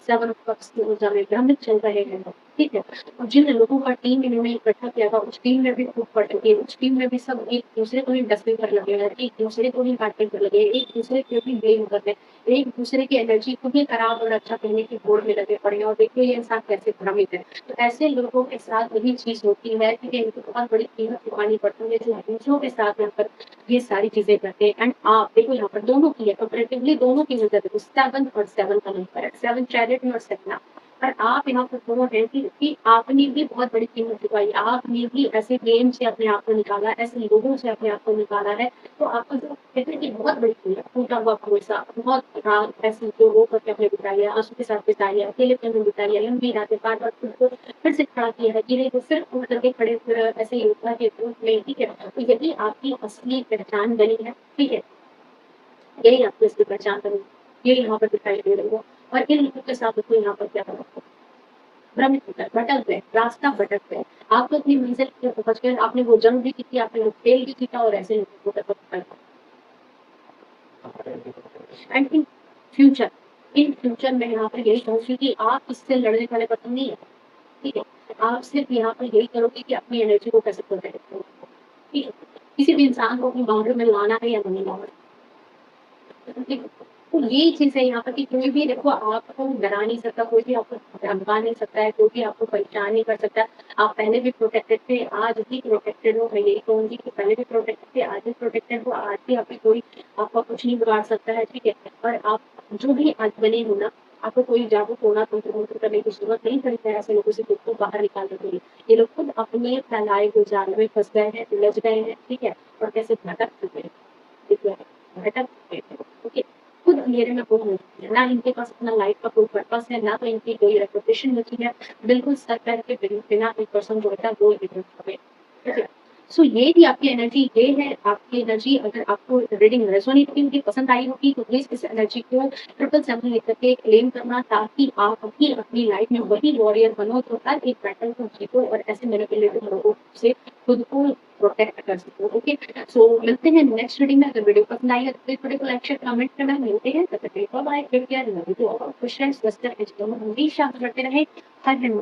7 पक्ष की ऊर्जा में भ्रमित चल रहे हैं लोग, ठीक है? और जिन लोगों का टीम इन्होंने इकट्ठा किया था, उस टीम में भी खूब फट लगी, उस टीम में भी सब एक-दूसरे को ही डसने पर लगे हैं, एक-दूसरे को ही काटने पर लगे हैं, एक-दूसरे को ही ब्लेम कर रहे हैं, एक-दूसरे की एनर्जी को ही खराब और अच्छा कहने की होड़ में लगे पड़े हैं और देखिए ये इंसान कैसे भ्रमित है। तो ऐसे लोगों के साथ वही चीज़ होती है, ठीक है? इनको बहुत बड़ी कीमत चुकानी पड़ती है जो दूसरों के साथ मिलकर ये सारी चीज़ें करते हैं एंड आप देखो यहाँ पर दोनों की है कंपैरेटिवली दोनों की नज़र देखो 7 और 7 का नंबर है 7 चैरिट में और 7 पर आप यहाँ पर दोनों हैं कि आपने भी बहुत बड़ी कीमत चुकाई आपने भी ऐसे गेम से अपने आप को निकाला ऐसे लोगों से अपने आप को निकाला है तो आपको जो कहते हैं कि बहुत बड़ी कीमत टूटा हुआ भरोसा बहुत रात ऐसी जो रो करके अपने बिताई है आंसू के साथ बिताई है अकेलेपन में बिताई है लंबी रातें बार बार खुद को फिर से खड़ा किया है गिरे तो फिर उठ करके खड़े फिर ऐसे योद्धा के रूप में ठीक है तो यही आपकी असली पहचान बनी है ठीक है यही आपको इसकी पहचान बनी ये यहाँ पर दिखाई दे रही है और इन लोगों के साथ उसको यहाँ पर क्या करा भ्रमित होकर भटक गए रास्ता भटक गए आप तो अपनी मंजिल पे पहुंच गए आपने वो जंग भी की थी आपने वो खेल भी जीता और ऐसे लोगों को पकड़ एंड इन फ्यूचर में यहाँ पर यही कहूँगी कि आप इससे लड़ने वाले पर्सन नहीं है ठीक है आप सिर्फ यहाँ पर यही करोगे कि अपनी एनर्जी को कैसे प्रोटेक्ट करोगे ठीक है किसी भी इंसान को अपनी बाउंड्री में लाना है या नहीं लाना तो ये चीज़ है यहाँ पर कि कोई भी देखो आपको डरा नहीं सकता, कोई भी आपको धमका नहीं सकता है, कोई भी आपको परेशान नहीं कर सकता। आप पहले भी प्रोटेक्टेड थे, आज भी प्रोटेक्टेड हो। मैं यही कहूँगी कि पहले भी प्रोटेक्टेड थे, आज भी प्रोटेक्टेड हो, आज भी आपकी कोई आपका कुछ नहीं बिगाड़ सकता है, ठीक है? और आप जो भी आज बने हो ना, आपको कोई जादू टोना तंत्र करने की ज़रूरत नहीं पड़ती है ऐसे लोगों से खुद को बाहर निकालने के लिए। ये लोग खुद अपने फैलाए हुए जाल में फँस गए हैं, उलझ गए हैं, ठीक है? और कैसे भटक चुके हैं, ठीक है? भटक चुके हैं, ओके? खुद अंधेरे में गुम हो चुकी है ना इनके पास अपना लाइफ का कोई पर्पस है ना तो इनकी कोई रेपुटेशन बची है बिल्कुल सर पैर के बिना एक पर्सन जो होता है वो ठीक है सो ये थी आपकी एनर्जी ये है आपकी एनर्जी अगर आपको रीडिंग रेजोनेट की होगी पसंद आई होगी तो प्लीज इस एनर्जी को 777 लिख करके क्लेम करना ताकि आप भी अपनी लाइफ में वही वॉरियर बनो जो हर एक बैटल को जीतो और ऐसे मैनिपुलेटिव लोगों से खुद को प्रोटेक्ट कर सको ओके सो मिलते हैं नेक्स्ट रीडिंग में अगर वीडियो पसंद आई है तो वीडियो को लाइक शेयर कमेंट करना मिलते हैं तब तक के लिए bye bye take care love you all खुश रहें स्वस्थ रहें हमेशा करते रहें हर दिन